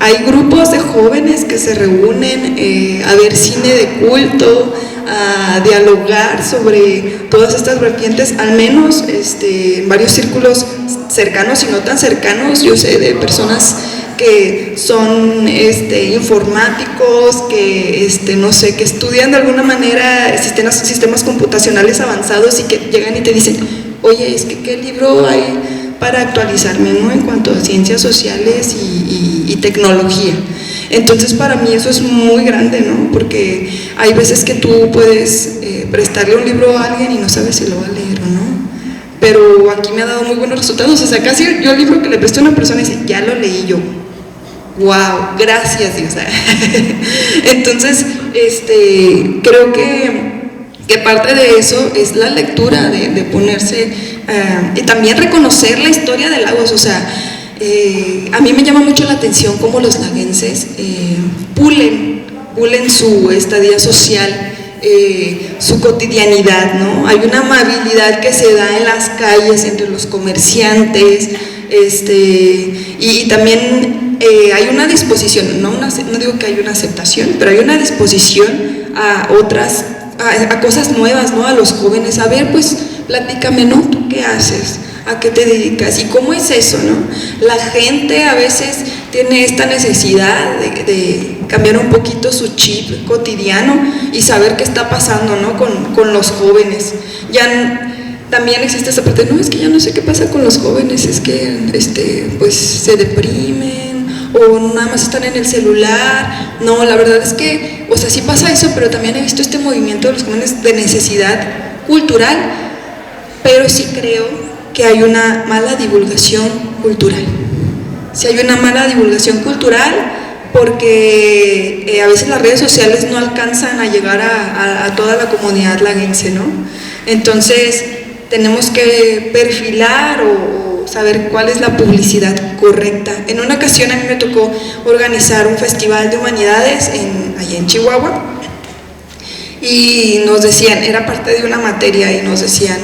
hay grupos de jóvenes que se reúnen a ver cine de culto, a dialogar sobre todas estas vertientes, al menos en varios círculos cercanos y no tan cercanos. Yo sé de personas que son informáticos, que no sé, que estudian de alguna manera sistemas computacionales avanzados y que llegan y te dicen, oye, es que ¿qué libro hay para actualizarme, ¿no? En cuanto a ciencias sociales y tecnología? Entonces para mí eso es muy grande, ¿no? Porque hay veces que tú puedes prestarle un libro a alguien y no sabes si lo va a leer o no. Pero aquí me ha dado muy buenos resultados. O sea, casi yo el libro que le presté a una persona y dice, ya lo leí yo. ¡Wow! Gracias, Dios. Entonces, creo que parte de eso es la lectura, de ponerse y también reconocer la historia de Lagos. O sea, a mí me llama mucho la atención cómo los laguenses pulen su estadía social, su cotidianidad, ¿no? Hay una amabilidad que se da en las calles entre los comerciantes, y también hay una disposición, no digo que hay una aceptación, pero hay una disposición a cosas nuevas, ¿no? A los jóvenes, a ver, pues platícame, ¿no? ¿Tú qué haces? ¿A qué te dedicas? ¿Y cómo es eso, no? La gente a veces tiene esta necesidad de cambiar un poquito su chip cotidiano y saber qué está pasando, ¿no? Con los jóvenes. También existe esa parte, no, es que ya no sé qué pasa con los jóvenes, es que pues se deprimen o nada más están en el celular. No, la verdad es que, o sea, sí pasa eso, pero también he visto este movimiento de los jóvenes de necesidad cultural, pero sí creo que hay una mala divulgación cultural. Si hay una mala divulgación cultural, porque a veces las redes sociales no alcanzan a llegar a toda la comunidad laguense, ¿no? Entonces tenemos que perfilar o saber cuál es la publicidad correcta. En una ocasión a mí me tocó organizar un festival de humanidades allá en Chihuahua, y nos decían, era parte de una materia, y nos decían,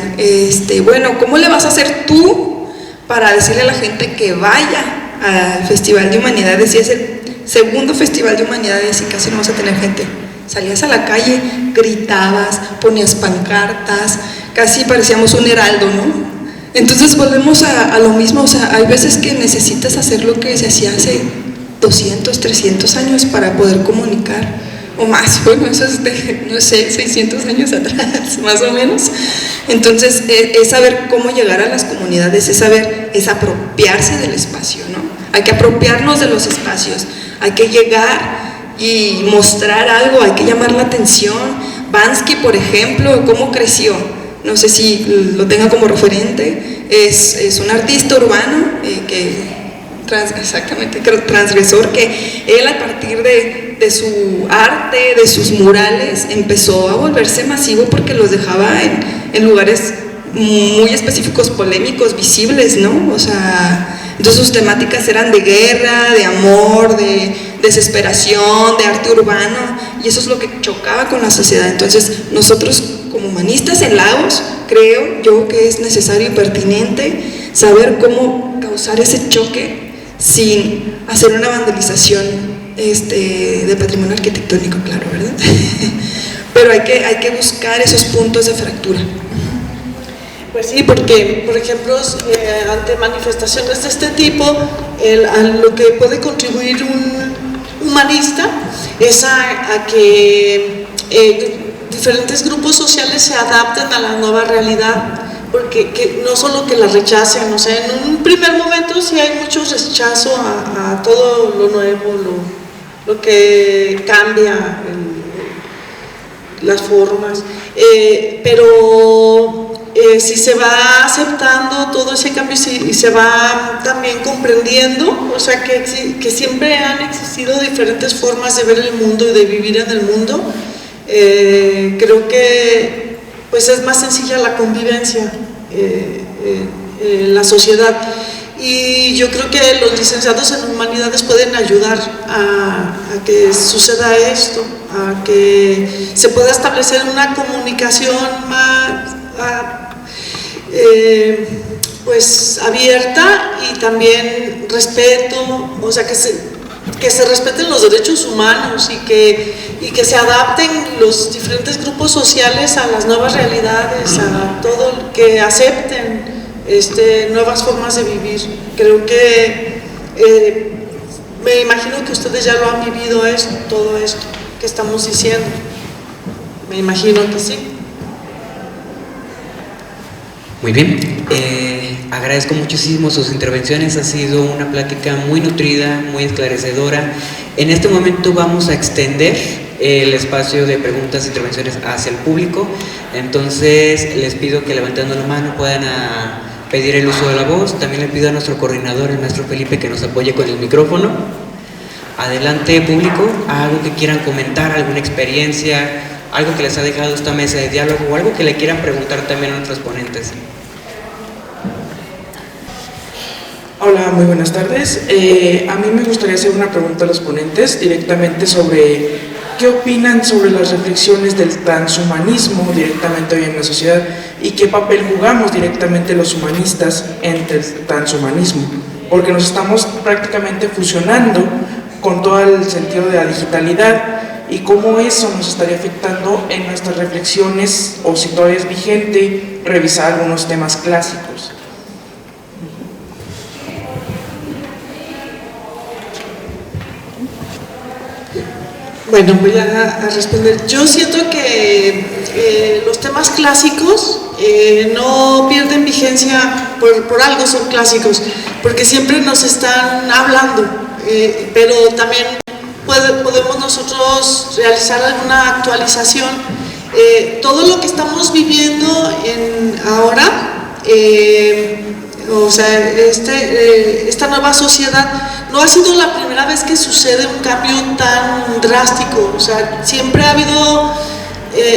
bueno, ¿cómo le vas a hacer tú para decirle a la gente que vaya al Festival de Humanidades? Y es el segundo Festival de Humanidades y casi no vas a tener gente. Salías a la calle, gritabas, ponías pancartas, casi parecíamos un heraldo, ¿no? Entonces volvemos a lo mismo, o sea, hay veces que necesitas hacer lo que se hacía hace 200, 300 años para poder comunicar, o más, bueno, eso es de, no sé, 600 años atrás, más o menos. Entonces, es saber cómo llegar a las comunidades, es apropiarse del espacio, ¿no? Hay que apropiarnos de los espacios, hay que llegar y mostrar algo, hay que llamar la atención. Bansky, por ejemplo, ¿cómo creció? No sé si lo tenga como referente, es un artista urbano transgresor, que él a partir de su arte, de sus murales, empezó a volverse masivo porque los dejaba en lugares muy específicos, polémicos, visibles, ¿no? O sea, entonces sus temáticas eran de guerra, de amor, de desesperación, de arte urbano, y eso es lo que chocaba con la sociedad. Entonces nosotros como humanistas en Lagos, creo yo que es necesario y pertinente saber cómo causar ese choque sin hacer una vandalización de patrimonio arquitectónico, claro, ¿verdad? Pero hay que buscar esos puntos de fractura. Pues sí, porque, por ejemplo, ante manifestaciones de este tipo, a lo que puede contribuir un humanista es a que diferentes grupos sociales se adapten a la nueva realidad, porque no solo que la rechacen, o sea, en un primer momento sí hay mucho rechazo a todo lo nuevo, lo que cambia, las formas, pero si se va aceptando todo ese cambio y se va también comprendiendo, o sea, que siempre han existido diferentes formas de ver el mundo y de vivir en el mundo, creo que pues es más sencilla la convivencia en la sociedad, y yo creo que los licenciados en humanidades pueden ayudar a que suceda esto, a que se pueda establecer una comunicación más pues abierta y también respeto, o sea, que se respeten los derechos humanos y que se adapten los diferentes grupos sociales a las nuevas realidades, a todo, que acepten nuevas formas de vivir. Creo que me imagino que ustedes ya lo han vivido todo esto que estamos diciendo. Me imagino que sí. Muy bien, agradezco muchísimo sus intervenciones, ha sido una plática muy nutrida, muy esclarecedora. En este momento vamos a extender el espacio de preguntas e intervenciones hacia el público, entonces les pido que levantando la mano puedan pedir el uso de la voz. También le pido a nuestro coordinador, el maestro Felipe, que nos apoye con el micrófono. Adelante, público, algo que quieran comentar, alguna experiencia, algo que les ha dejado esta mesa de diálogo o algo que le quieran preguntar también a nuestros ponentes. Hola, muy buenas tardes. A mí me gustaría hacer una pregunta a los ponentes directamente sobre qué opinan sobre las reflexiones del transhumanismo directamente hoy en la sociedad y qué papel jugamos directamente los humanistas entre el transhumanismo, porque nos estamos prácticamente fusionando con todo el sentido de la digitalidad y cómo eso nos estaría afectando en nuestras reflexiones, o si todavía es vigente revisar algunos temas clásicos. Bueno, voy a responder. Yo siento que los temas clásicos no pierden vigencia, por algo son clásicos, porque siempre nos están hablando, pero también podemos nosotros realizar alguna actualización. Todo lo que estamos viviendo ahora sea, esta nueva sociedad no ha sido la primera vez que sucede un cambio tan drástico, o sea, siempre ha habido,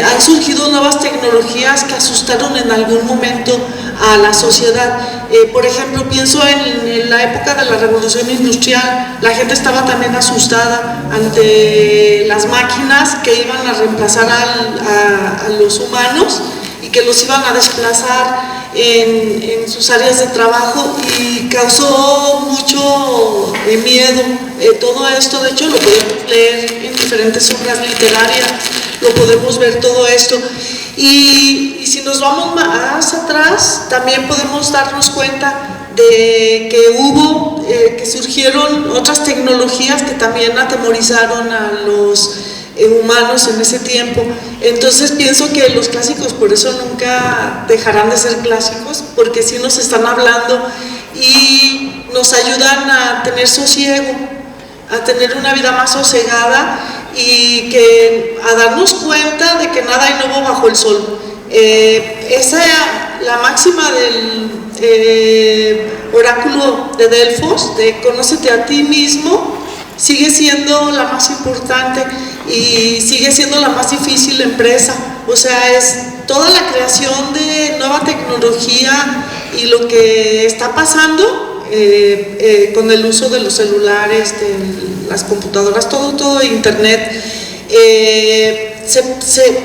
han surgido nuevas tecnologías que asustaron en algún momento a la sociedad. Por ejemplo, pienso en la época de la revolución industrial, la gente estaba también asustada ante las máquinas que iban a reemplazar a los humanos y que los iban a desplazar en sus áreas de trabajo, y causó mucho miedo todo esto. De hecho, lo podemos leer en diferentes obras literarias, lo podemos ver todo esto. Y si nos vamos más atrás, también podemos darnos cuenta de que que surgieron otras tecnologías que también atemorizaron a los humanos en ese tiempo. Entonces pienso que los clásicos por eso nunca dejarán de ser clásicos, porque sí nos están hablando y nos ayudan a tener sosiego, a tener una vida más sosegada y a darnos cuenta de que nada hay nuevo bajo el sol. La máxima del oráculo de Delfos, de conócete a ti mismo, sigue siendo la más importante y sigue siendo la más difícil empresa. O sea, es toda la creación de nueva tecnología y lo que está pasando con el uso de los celulares, de las computadoras, todo internet, se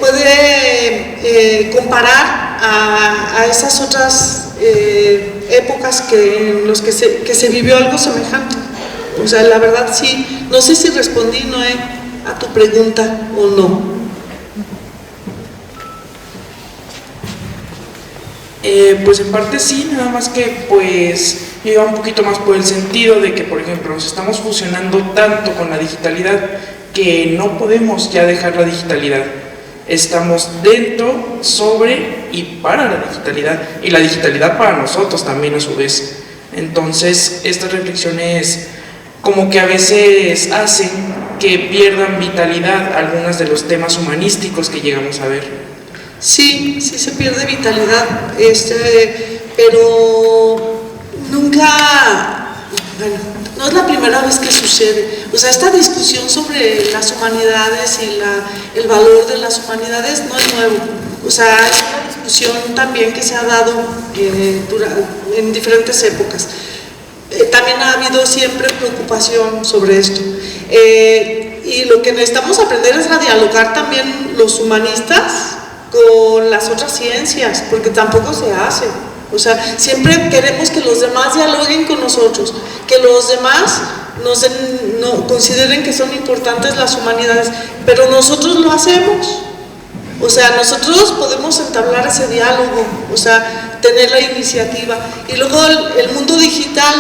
puede comparar a esas otras épocas en las que se vivió algo semejante. O sea, la verdad sí, no sé si respondí, Noé, a tu pregunta o no. Pues en parte sí, nada más que pues yo iba un poquito más por el sentido de que, por ejemplo, nos estamos fusionando tanto con la digitalidad que no podemos ya dejar la digitalidad. Estamos dentro, sobre y para la digitalidad, y la digitalidad para nosotros también a su vez. Entonces estas reflexiones como que a veces hacen que pierdan vitalidad algunos de los temas humanísticos que llegamos a ver. Sí se pierde vitalidad, pero nunca, bueno, no es la primera vez que sucede. O sea, esta discusión sobre las humanidades y el valor de las humanidades no es nuevo. O sea, es una discusión también que se ha dado en diferentes épocas. También ha habido siempre preocupación sobre esto. Y lo que necesitamos aprender es a dialogar también los humanistas con las otras ciencias, porque tampoco se hace. O sea, siempre queremos que los demás dialoguen con nosotros, que los demás consideren que son importantes las humanidades, pero nosotros lo hacemos. O sea, nosotros podemos entablar ese diálogo, o sea, tener la iniciativa. Y luego el mundo digital,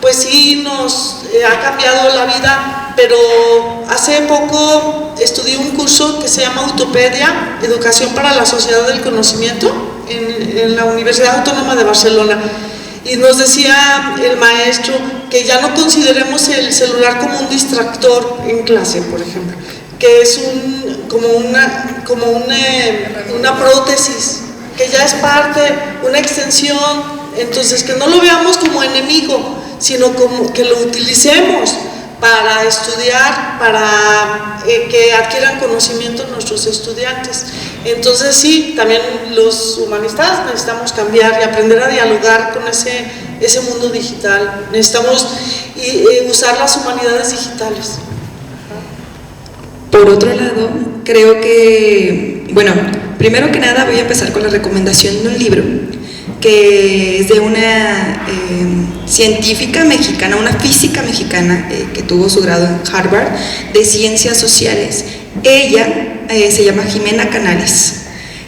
pues sí nos ha cambiado la vida, pero hace poco estudié un curso que se llama Utopedia, Educación para la Sociedad del Conocimiento, en la Universidad Autónoma de Barcelona. Y nos decía el maestro que ya no consideremos el celular como un distractor en clase, por ejemplo, que es como una prótesis, que ya es parte, una extensión. Entonces, que no lo veamos como enemigo, sino como que lo utilicemos para estudiar, para que adquieran conocimiento nuestros estudiantes. Entonces sí, también los humanistas necesitamos cambiar y aprender a dialogar con ese mundo digital. Necesitamos usar las humanidades digitales. Por otro lado, creo que, bueno, primero que nada voy a empezar con la recomendación de un libro que es de una científica mexicana, una física mexicana que tuvo su grado en Harvard de Ciencias Sociales. Ella se llama Jimena Canales.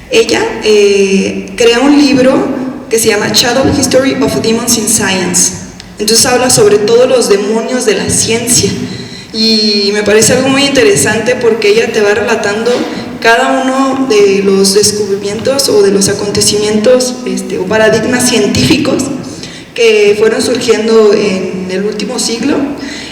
Ella crea un libro que se llama Shadow History of Demons in Science. Entonces habla sobre todos los demonios de la ciencia. Y me parece algo muy interesante porque ella te va relatando cada uno de los descubrimientos o de los acontecimientos o paradigmas científicos que fueron surgiendo en el último siglo,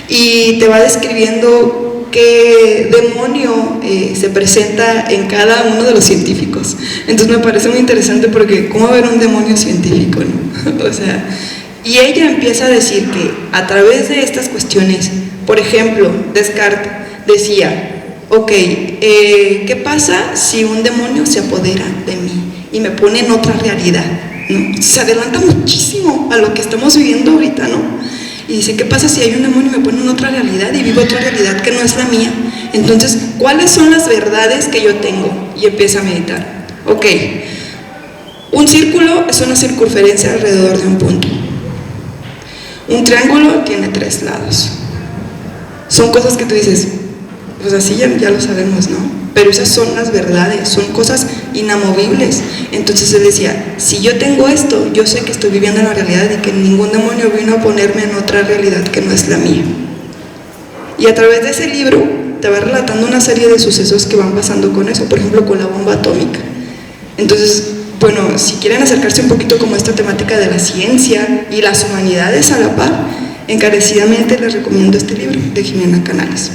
y te va describiendo qué demonio se presenta en cada uno de los científicos. Entonces me parece muy interesante porque ¿cómo ver un demonio científico, no? O sea, Y ella empieza a decir que a través de estas cuestiones, por ejemplo, Descartes decía, ok, ¿qué pasa si un demonio se apodera de mí y me pone en otra realidad? ¿No? Se adelanta muchísimo a lo que estamos viviendo ahorita, ¿no? Y dice, ¿qué pasa si hay un demonio y me pone en otra realidad y vivo otra realidad que no es la mía? Entonces, ¿cuáles son las verdades que yo tengo? Y empieza a meditar. Ok, un círculo es una circunferencia alrededor de un punto. Un triángulo tiene 3 lados. Son cosas que tú dices, pues así ya lo sabemos, ¿no? Pero esas son las verdades, son cosas inamovibles. Entonces él decía, si yo tengo esto, yo sé que estoy viviendo en la realidad y que ningún demonio vino a ponerme en otra realidad que no es la mía. Y a través de ese libro te va relatando una serie de sucesos que van pasando con eso, por ejemplo con la bomba atómica. Entonces, bueno, si quieren acercarse un poquito como a esta temática de la ciencia y las humanidades a la par, encarecidamente les recomiendo este libro de Jimena Canales,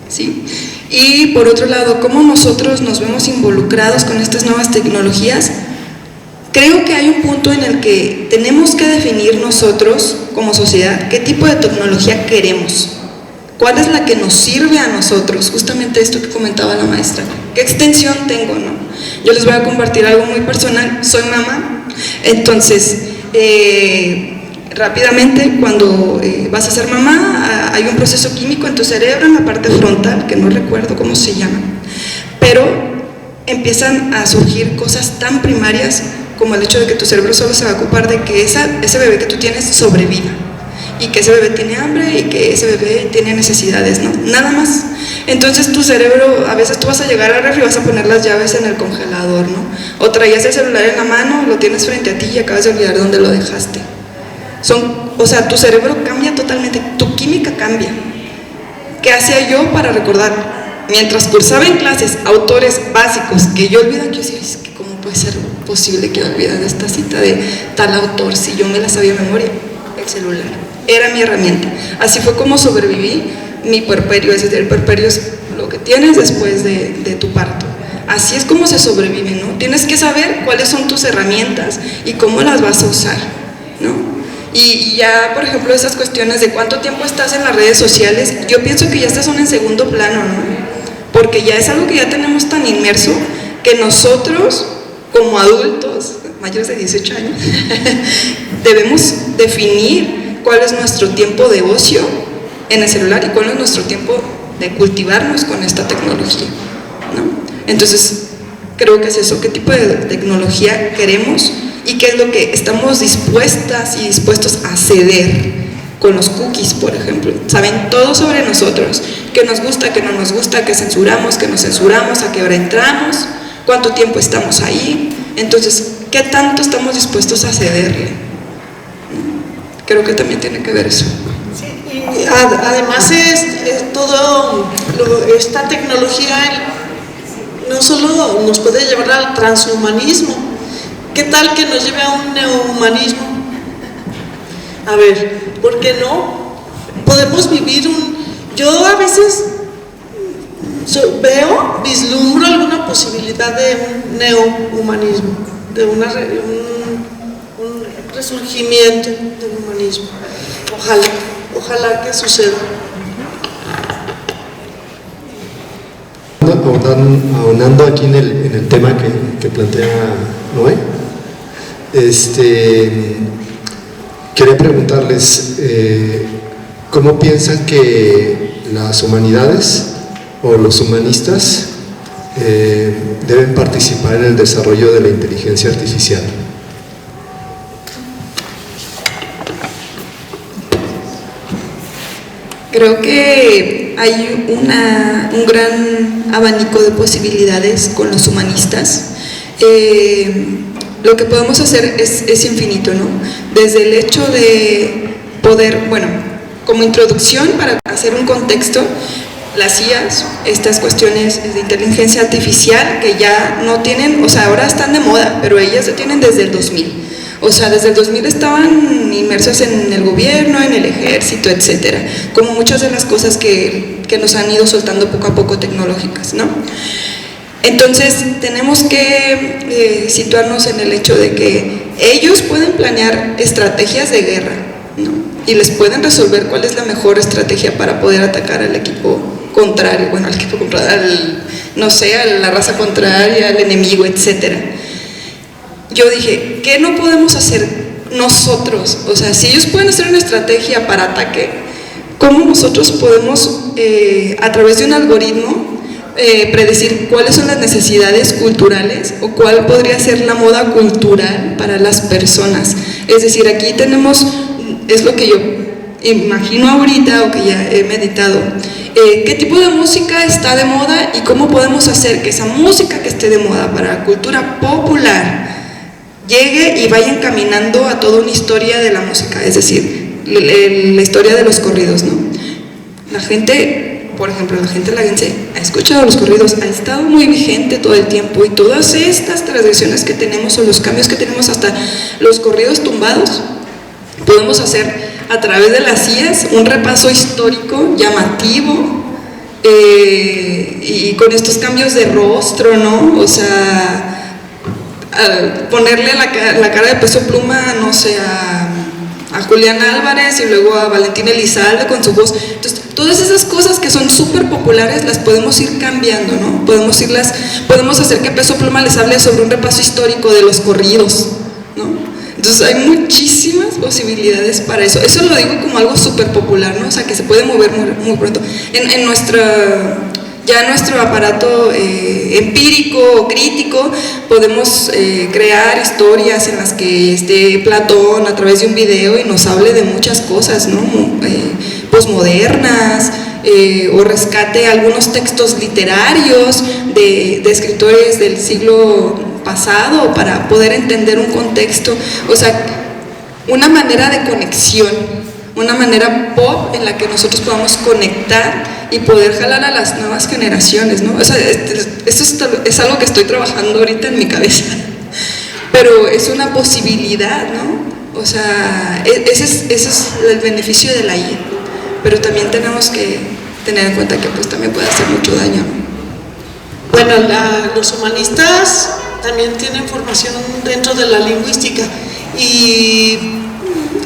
¿sí? Y por otro lado, cómo nosotros nos vemos involucrados con estas nuevas tecnologías. Creo que hay un punto en el que tenemos que definir nosotros como sociedad qué tipo de tecnología queremos, cuál es la que nos sirve a nosotros, justamente esto que comentaba la maestra, qué extensión tengo, ¿no? Yo les voy a compartir algo muy personal, soy mamá, entonces rápidamente cuando vas a ser mamá hay un proceso químico en tu cerebro, en la parte frontal, que no recuerdo cómo se llama, pero empiezan a surgir cosas tan primarias como el hecho de que tu cerebro solo se va a ocupar de que ese bebé que tú tienes sobreviva, y que ese bebé tiene hambre y que ese bebé tiene necesidades, ¿no? Nada más. Entonces tu cerebro, a veces tú vas a llegar al refri y vas a poner las llaves en el congelador, ¿no? O traías el celular en la mano, lo tienes frente a ti y acabas de olvidar dónde lo dejaste. O sea, tu cerebro cambia totalmente, tu química cambia. ¿Qué hacía yo para recordar? Mientras cursaba en clases autores básicos que yo olvidaba, yo decía, es que ¿cómo puede ser posible que olvide esta cita de tal autor si yo me la sabía de memoria? El celular era mi herramienta. Así fue como sobreviví mi puerperio, es decir, el puerperio es lo que tienes después de tu parto. Así es como se sobrevive, ¿no? Tienes que saber cuáles son tus herramientas y cómo las vas a usar, ¿no? Y ya, por ejemplo, esas cuestiones de cuánto tiempo estás en las redes sociales, yo pienso que ya estas son en segundo plano, ¿no? Porque ya es algo que ya tenemos tan inmerso que nosotros, como adultos, mayores de 18 años, debemos definir cuál es nuestro tiempo de ocio en el celular y cuál es nuestro tiempo de cultivarnos con esta tecnología, ¿no? Entonces, creo que es eso, qué tipo de tecnología queremos y qué es lo que estamos dispuestas y dispuestos a ceder con los cookies, por ejemplo. Saben todo sobre nosotros, qué nos gusta, qué no nos gusta, qué censuramos, qué no censuramos, a qué hora entramos, cuánto tiempo estamos ahí. Entonces, ¿qué tanto estamos dispuestos a cederle? Creo que también tiene que ver eso. Sí, y además esta tecnología no solo nos puede llevar al transhumanismo. ¿Qué tal que nos lleve a un neohumanismo? A ver, ¿por qué no? Podemos vivir yo a veces vislumbro alguna posibilidad de un neohumanismo, de un resurgimiento del humanismo. Ojalá que suceda. Ahondando aquí en el tema que plantea Noé, quería preguntarles ¿cómo piensan que las humanidades o los humanistas deben participar en el desarrollo de la inteligencia artificial? Creo que hay un gran abanico de posibilidades con los humanistas. Lo que podemos hacer es infinito, ¿no? Desde el hecho de poder, bueno, como introducción para hacer un contexto, las IAs, estas cuestiones de inteligencia artificial que ya no tienen, o sea, ahora están de moda, pero ellas ya tienen desde el 2000. O sea, desde el 2000 estaban inmersas en el gobierno, en el ejército, etcétera, como muchas de las cosas que nos han ido soltando poco a poco tecnológicas, ¿no? Entonces tenemos que situarnos en el hecho de que ellos pueden planear estrategias de guerra, ¿no? Y les pueden resolver cuál es la mejor estrategia para poder atacar al equipo contrario, bueno, al equipo contrario, no sé, a la raza contraria, al enemigo, etc. Yo dije, ¿qué no podemos hacer nosotros? O sea, si ellos pueden hacer una estrategia para ataque, ¿cómo nosotros podemos, a través de un algoritmo, predecir cuáles son las necesidades culturales o cuál podría ser la moda cultural para las personas? Es decir, aquí tenemos, es lo que yo imagino ahorita o que ya he meditado, qué tipo de música está de moda y cómo podemos hacer que esa música que esté de moda para la cultura popular llegue y vaya encaminando a toda una historia de la música, es decir, la historia de los corridos, ¿no? La gente, por ejemplo, la gente laguense ha escuchado los corridos, ha estado muy vigente todo el tiempo, y todas estas tradiciones que tenemos o los cambios que tenemos, hasta los corridos tumbados, podemos hacer a través de las IAs un repaso histórico llamativo, y con estos cambios de rostro, ¿no? O sea, ponerle la cara de Peso Pluma, no sé, a Julián Álvarez y luego a Valentín Elizalde con su voz. Entonces, todas esas cosas que son súper populares las podemos ir cambiando, ¿no? Podemos hacer que Peso Pluma les hable sobre un repaso histórico de los corridos, ¿no? Entonces hay muchísimas posibilidades para eso. Eso lo digo como algo súper popular, ¿no? O sea, que se puede mover muy, muy pronto. En nuestro aparato empírico, crítico, podemos crear historias en las que esté Platón a través de un video y nos hable de muchas cosas, ¿no? Posmodernas, o rescate algunos textos literarios de escritores del siglo pasado para poder entender un contexto. O sea, una manera de conexión, una manera pop en la que nosotros podamos conectar y poder jalar a las nuevas generaciones, ¿no? O sea, eso es algo que estoy trabajando ahorita en mi cabeza, pero es una posibilidad, ¿no? O sea, ese es el beneficio de la IA, pero también tenemos que tener en cuenta que pues también puede hacer mucho daño, ¿no? Bueno, los humanistas también tienen formación dentro de la lingüística, y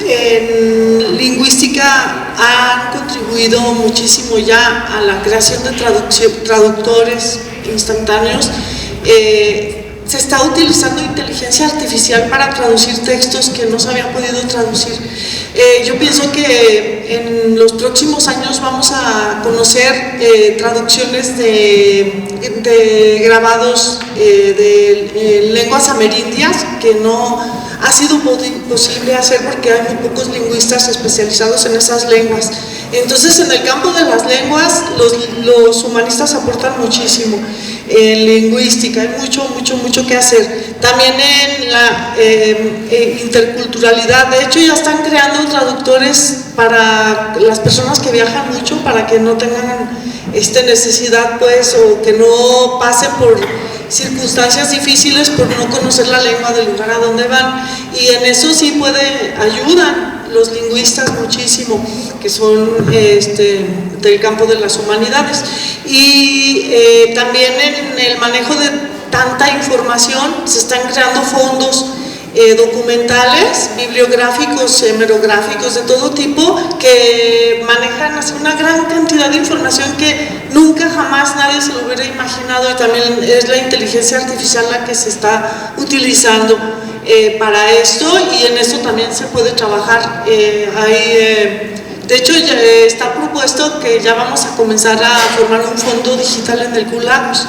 en lingüística han contribuido muchísimo ya a la creación de traductores instantáneos. Se está utilizando inteligencia artificial para traducir textos que no se habían podido traducir. Yo pienso que en los próximos años vamos a conocer traducciones de grabados de lenguas amerindias que no ha sido posible hacer porque hay muy pocos lingüistas especializados en esas lenguas. Entonces, en el campo de las lenguas, los humanistas aportan muchísimo. En lingüística hay mucho que hacer. También en la interculturalidad, de hecho ya están creando traductores para las personas que viajan mucho, para que no tengan necesidad, pues, o que no pasen por circunstancias difíciles por no conocer la lengua del lugar a donde van. Y en eso sí ayudan los lingüistas muchísimo, que son del campo de las humanidades. Y también en el manejo de tanta información se están creando fondos documentales, bibliográficos, hemerográficos, de todo tipo, que manejan así una gran cantidad de información que nunca jamás nadie se lo hubiera imaginado, y también es la inteligencia artificial la que se está utilizando para esto, y en eso también se puede trabajar. De hecho, ya está propuesto que ya vamos a comenzar a formar un fondo digital en el CULAGOS.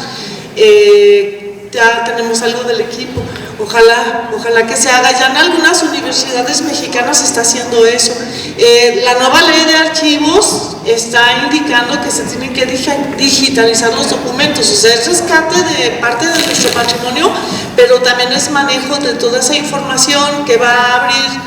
Ya tenemos algo del equipo, ojalá que se haga. Ya en algunas universidades mexicanas se está haciendo eso. La nueva ley de archivos está indicando que se tienen que digitalizar los documentos, o sea, es rescate de parte de nuestro patrimonio, pero también es manejo de toda esa información que va a abrir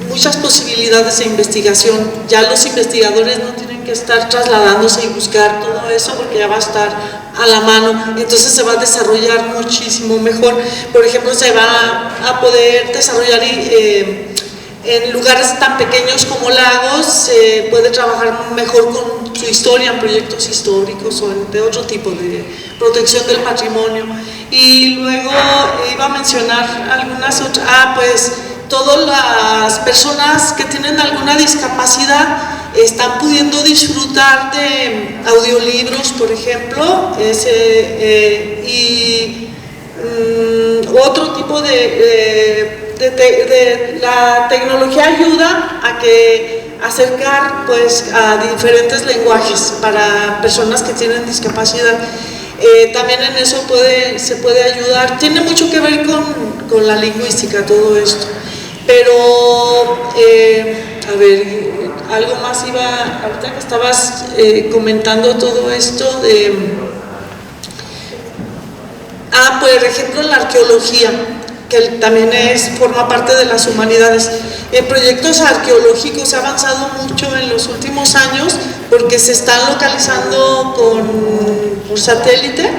muchas posibilidades de investigación. Ya los investigadores no tienen que estar trasladándose y buscar todo eso porque ya va a estar a la mano, entonces se va a desarrollar muchísimo mejor. Por ejemplo, se va a poder desarrollar en lugares tan pequeños como lagos, se puede trabajar mejor con su historia en proyectos históricos o de otro tipo de protección del patrimonio. Y luego iba a mencionar algunas otras, pues todas las personas que tienen alguna discapacidad están pudiendo disfrutar de audiolibros, por ejemplo, otro tipo la tecnología ayuda a acercar pues a diferentes lenguajes para personas que tienen discapacidad. También en eso se puede ayudar. Tiene mucho que ver con la lingüística todo esto. Pero, a ver, algo más ahorita que estabas comentando todo esto de... por ejemplo, la arqueología, que también forma parte de las humanidades. En proyectos arqueológicos se ha avanzado mucho en los últimos años porque se están localizando por satélite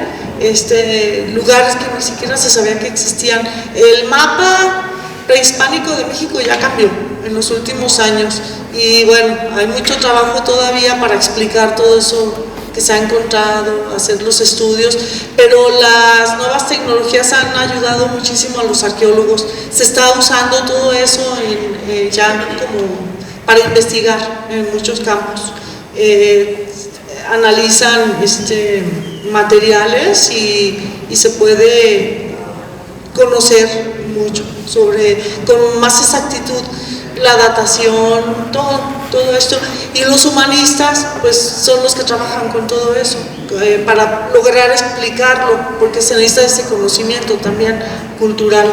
lugares que ni siquiera se sabía que existían. El mapa prehispánico de México ya cambió en los últimos años y bueno, hay mucho trabajo todavía para explicar todo eso que se ha encontrado, hacer los estudios, pero las nuevas tecnologías han ayudado muchísimo a los arqueólogos. Se está usando todo eso ya como para investigar en muchos campos. Analizan materiales y se puede conocer mucho con más exactitud la datación, todo esto, y los humanistas pues son los que trabajan con todo eso para lograr explicarlo, porque se necesita ese conocimiento también cultural.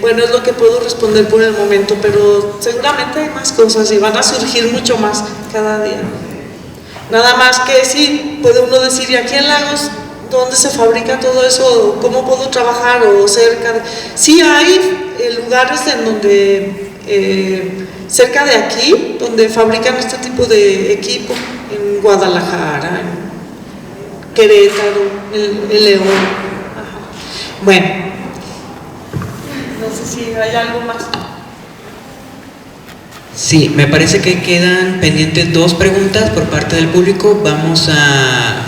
Bueno, es lo que puedo responder por el momento, pero seguramente hay más cosas y van a surgir mucho más cada día. Nada más que sí, puede uno decir, ¿y aquí en Lagos dónde se fabrica todo eso? ¿Cómo puedo trabajar? O cerca de... Sí hay lugares en donde, cerca de aquí, donde fabrican este tipo de equipo, en Guadalajara, en Querétaro, en León. Ajá. Bueno, no sé si hay algo más. Sí, me parece que quedan pendientes 2 preguntas por parte del público. Vamos a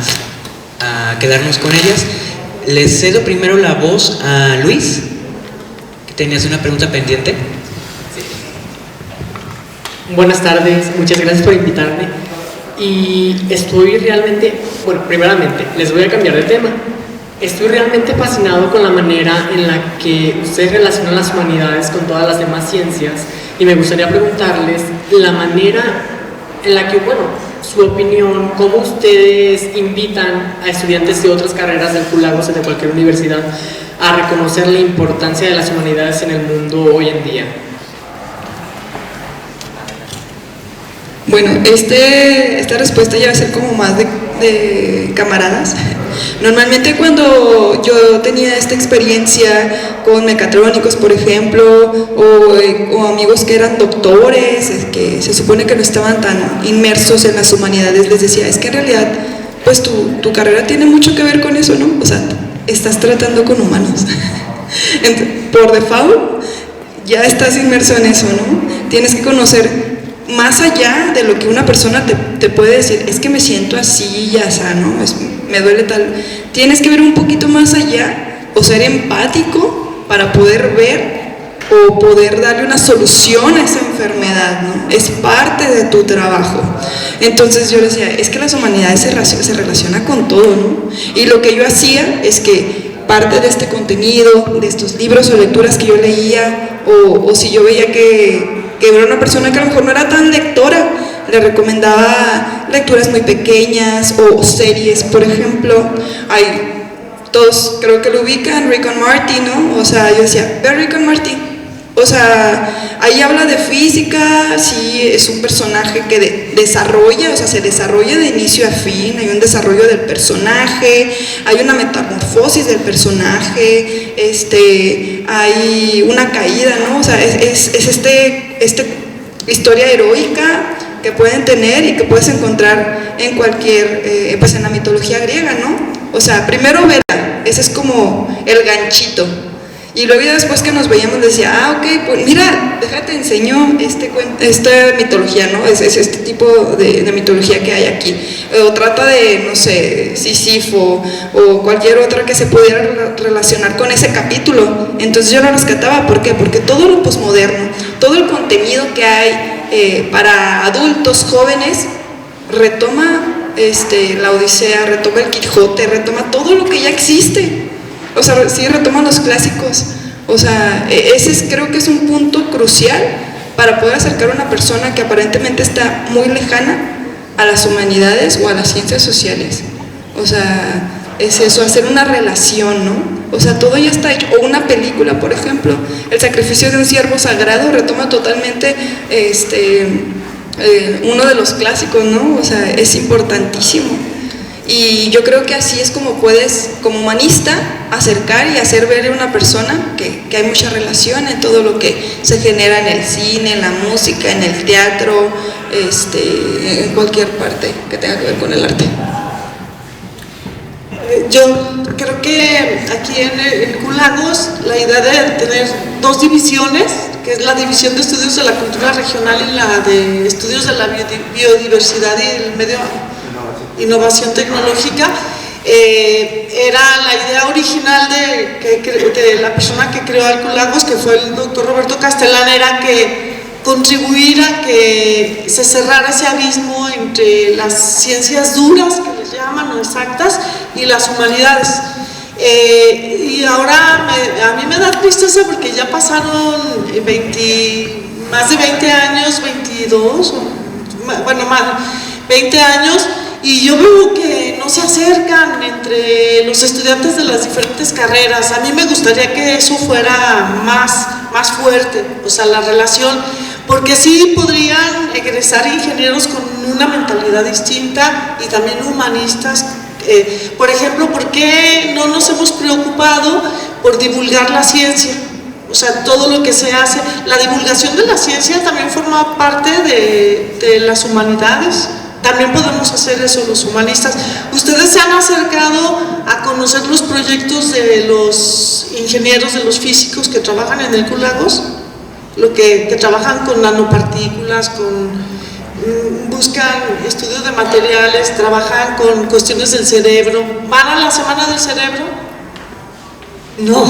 quedarnos con ellas. Les cedo primero la voz a Luis, que tenías una pregunta pendiente. Sí. Buenas tardes, muchas gracias por invitarme. Y estoy realmente, bueno, primeramente, les voy a cambiar de tema. Estoy realmente fascinado con la manera en la que ustedes relacionan las humanidades con todas las demás ciencias y me gustaría preguntarles la manera en la que, bueno, su opinión, cómo ustedes invitan a estudiantes de otras carreras del Lagos, de cualquier universidad, a reconocer la importancia de las humanidades en el mundo hoy en día. Bueno, esta respuesta ya va a ser como más de camaradas. Normalmente cuando yo tenía esta experiencia con mecatrónicos, por ejemplo, o amigos que eran doctores, que se supone que no estaban tan inmersos en las humanidades, les decía, es que en realidad, pues tu carrera tiene mucho que ver con eso, ¿no? O sea, estás tratando con humanos. Entonces, por default, ya estás inmerso en eso, ¿no? Tienes que conocer más allá de lo que una persona te puede decir, es que me siento así y así, ¿no? Me duele tal. Tienes que ver un poquito más allá o ser empático para poder ver o poder darle una solución a esa enfermedad, ¿no? Es parte de tu trabajo. Entonces yo decía, es que las humanidades se relaciona con todo, ¿no? Y lo que yo hacía es que parte de este contenido, de estos libros o lecturas que yo leía, o si yo veía que era una persona que a lo mejor no era tan lectora, le recomendaba lecturas muy pequeñas o series, por ejemplo. Todos creo que lo ubican, Rick and Morty, ¿no? O sea, yo decía, ve Rick and Morty. O sea, ahí habla de física, sí, es un personaje que desarrolla, o sea, se desarrolla de inicio a fin, hay un desarrollo del personaje, hay una metamorfosis del personaje, hay una caída, ¿no? O sea, es historia heroica que pueden tener y que puedes encontrar en cualquier, pues en la mitología griega, ¿no? O sea, primero verla, ese es como el ganchito. Y luego ya después que nos veíamos decía, ah, ok, pues mira, déjate enseño esta mitología, ¿no? Es este tipo de mitología que hay aquí. O trata de, no sé, Sísifo o cualquier otra que se pudiera relacionar con ese capítulo. Entonces yo lo rescataba, ¿por qué? Porque todo lo posmoderno, todo el contenido que hay para adultos, jóvenes, retoma la Odisea, retoma el Quijote, retoma todo lo que ya existe. O sea, sí retoma los clásicos. O sea, creo que es un punto crucial para poder acercar a una persona que aparentemente está muy lejana a las humanidades o a las ciencias sociales. O sea, es eso, hacer una relación, ¿no? O sea, todo ya está hecho. O una película, por ejemplo, El sacrificio de un ciervo sagrado retoma totalmente uno de los clásicos, ¿no? O sea, es importantísimo. Y yo creo que así es como puedes, como humanista, acercar y hacer ver a una persona que hay mucha relación en todo lo que se genera en el cine, en la música, en el teatro, en cualquier parte que tenga que ver con el arte. Yo creo que aquí en Culagos la idea de tener dos divisiones, que es la división de estudios de la cultura regional y la de estudios de la biodiversidad y el medio innovación tecnológica, era la idea original de la persona que creó Alculagos, que fue el doctor Roberto Castellán, era que contribuir a que se cerrara ese abismo entre las ciencias duras, que les llaman, o exactas, y las humanidades. Y ahora a mí me da tristeza porque ya pasaron más de 20 años, 22, bueno, más 20 años, y yo veo que no se acercan entre los estudiantes de las diferentes carreras. A mí me gustaría que eso fuera más fuerte, o sea, la relación, porque sí podrían egresar ingenieros con una mentalidad distinta y también humanistas. Por ejemplo, ¿por qué no nos hemos preocupado por divulgar la ciencia? O sea, todo lo que se hace, la divulgación de la ciencia también forma parte de las humanidades. También podemos hacer eso los humanistas. ¿Ustedes se han acercado a conocer los proyectos de los ingenieros, de los físicos que trabajan en el Culagos? Que trabajan con nanopartículas, buscan estudios de materiales, trabajan con cuestiones del cerebro. ¿Van a la Semana del Cerebro? No.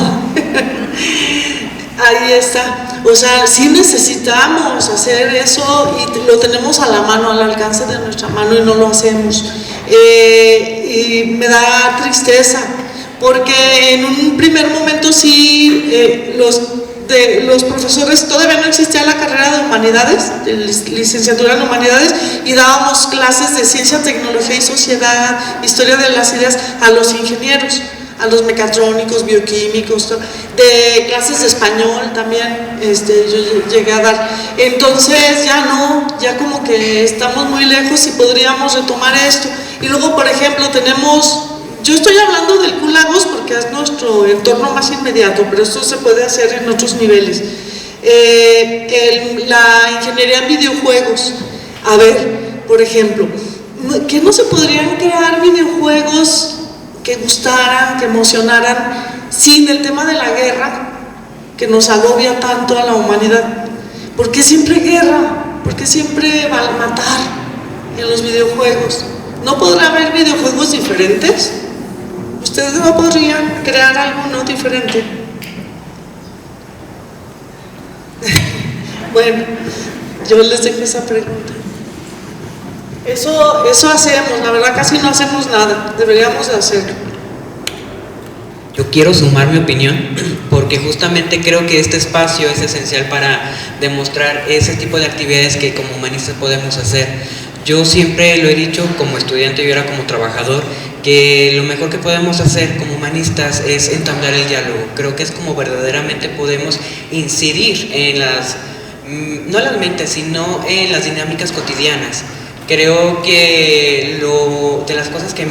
Ahí está. O sea, sí necesitamos hacer eso y lo tenemos a la mano, al alcance de nuestra mano, y no lo hacemos. Y me da tristeza, porque en un primer momento sí, los profesores, todavía no existía la carrera de humanidades, de licenciatura en humanidades, y dábamos clases de ciencia, tecnología y sociedad, historia de las ideas a los ingenieros, a los mecatrónicos, bioquímicos, de clases de español también, yo llegué a dar. Entonces ya como que estamos muy lejos y podríamos retomar esto. Y luego, por ejemplo, yo estoy hablando del Culagos porque es nuestro entorno más inmediato, pero esto se puede hacer en otros niveles. La ingeniería en videojuegos. A ver, por ejemplo, ¿qué no se podrían crear videojuegos que gustaran, que emocionaran, sin el tema de la guerra, que nos agobia tanto a la humanidad? ¿Por qué siempre guerra? ¿Por qué siempre matar en los videojuegos? ¿No podrá haber videojuegos diferentes? ¿Ustedes no podrían crear alguno diferente? Bueno, yo les dejo esa pregunta. Eso hacemos, la verdad casi no hacemos nada, deberíamos de hacerlo. Yo quiero sumar mi opinión porque justamente creo que este espacio es esencial para demostrar ese tipo de actividades que como humanistas podemos hacer. Yo siempre lo he dicho como estudiante y ahora como trabajador, que lo mejor que podemos hacer como humanistas es entablar el diálogo. Creo que es como verdaderamente podemos incidir en no en las mentes, sino en las dinámicas cotidianas. Creo que de las cosas que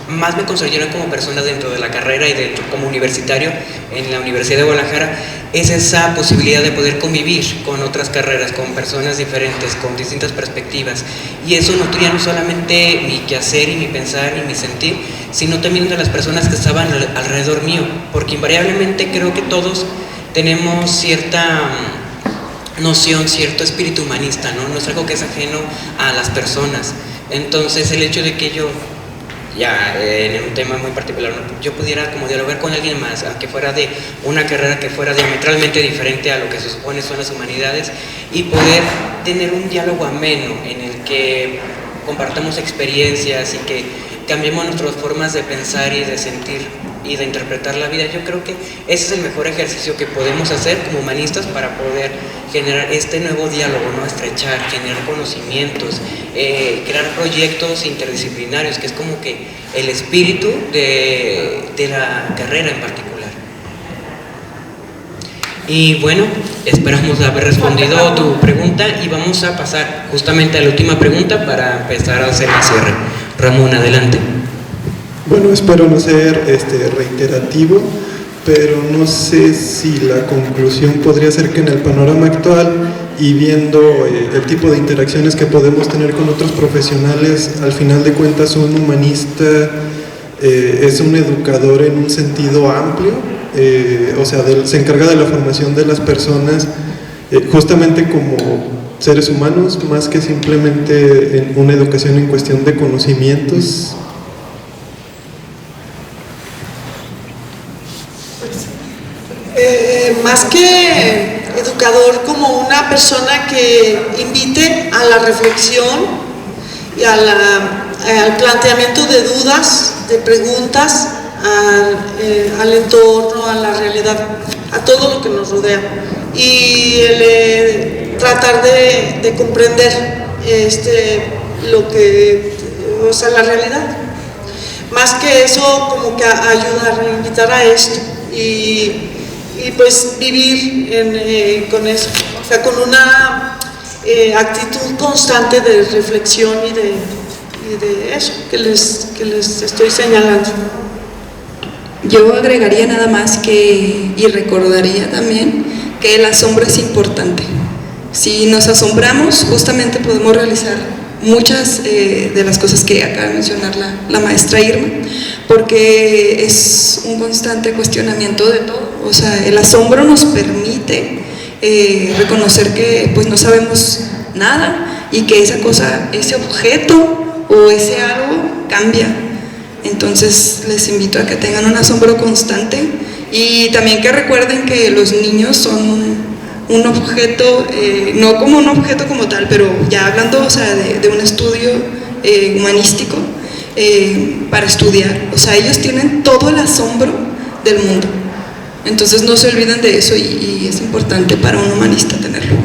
más me construyeron como persona dentro de la carrera y como universitario en la Universidad de Guadalajara es esa posibilidad de poder convivir con otras carreras, con personas diferentes, con distintas perspectivas, y eso nutría no solamente mi quehacer y mi pensar y mi sentir, sino también de las personas que estaban alrededor mío, porque invariablemente creo que todos tenemos cierta noción, cierto espíritu humanista, ¿no? No es algo que es ajeno a las personas. Entonces el hecho de que yo, ya en un tema muy particular, ¿no?, yo pudiera como dialogar con alguien más, aunque fuera de una carrera que fuera diametralmente diferente a lo que se supone son las humanidades, y poder tener un diálogo ameno en el que compartamos experiencias y que cambiemos nuestras formas de pensar y de sentir y de interpretar la vida. Yo creo que ese es el mejor ejercicio que podemos hacer como humanistas para poder generar este nuevo diálogo, ¿no? Estrechar, generar conocimientos, crear proyectos interdisciplinarios, que es como que el espíritu de la carrera en particular. Y bueno, esperamos haber respondido a tu pregunta y vamos a pasar justamente a la última pregunta para empezar a hacer el cierre. Ramón, adelante. Bueno, espero no ser reiterativo, pero no sé si la conclusión podría ser que en el panorama actual y viendo el tipo de interacciones que podemos tener con otros profesionales, al final de cuentas un humanista es un educador en un sentido amplio, o sea, se encarga de la formación de las personas justamente como seres humanos, más que simplemente en una educación en cuestión de conocimientos. Más que educador, como una persona que invite a la reflexión y al planteamiento de dudas, de preguntas al entorno, a la realidad, a todo lo que nos rodea, y tratar de comprender la realidad. Más que eso, como que ayudar, invitar a esto y pues vivir con eso, o sea, con una actitud constante de reflexión y de eso que les estoy señalando. Yo agregaría nada más y recordaría también que el asombro es importante. Si nos asombramos, justamente podemos realizar muchas de las cosas que acaba de mencionar la maestra Irma, porque es un constante cuestionamiento de todo. O sea, el asombro nos permite reconocer que pues no sabemos nada y que esa cosa, ese objeto o ese algo cambia. Entonces les invito a que tengan un asombro constante y también que recuerden que los niños son un objeto, no como un objeto como tal, pero ya hablando, o sea, de un estudio humanístico para estudiar. O sea, ellos tienen todo el asombro del mundo. Entonces no se olviden de eso y es importante para un humanista tenerlo.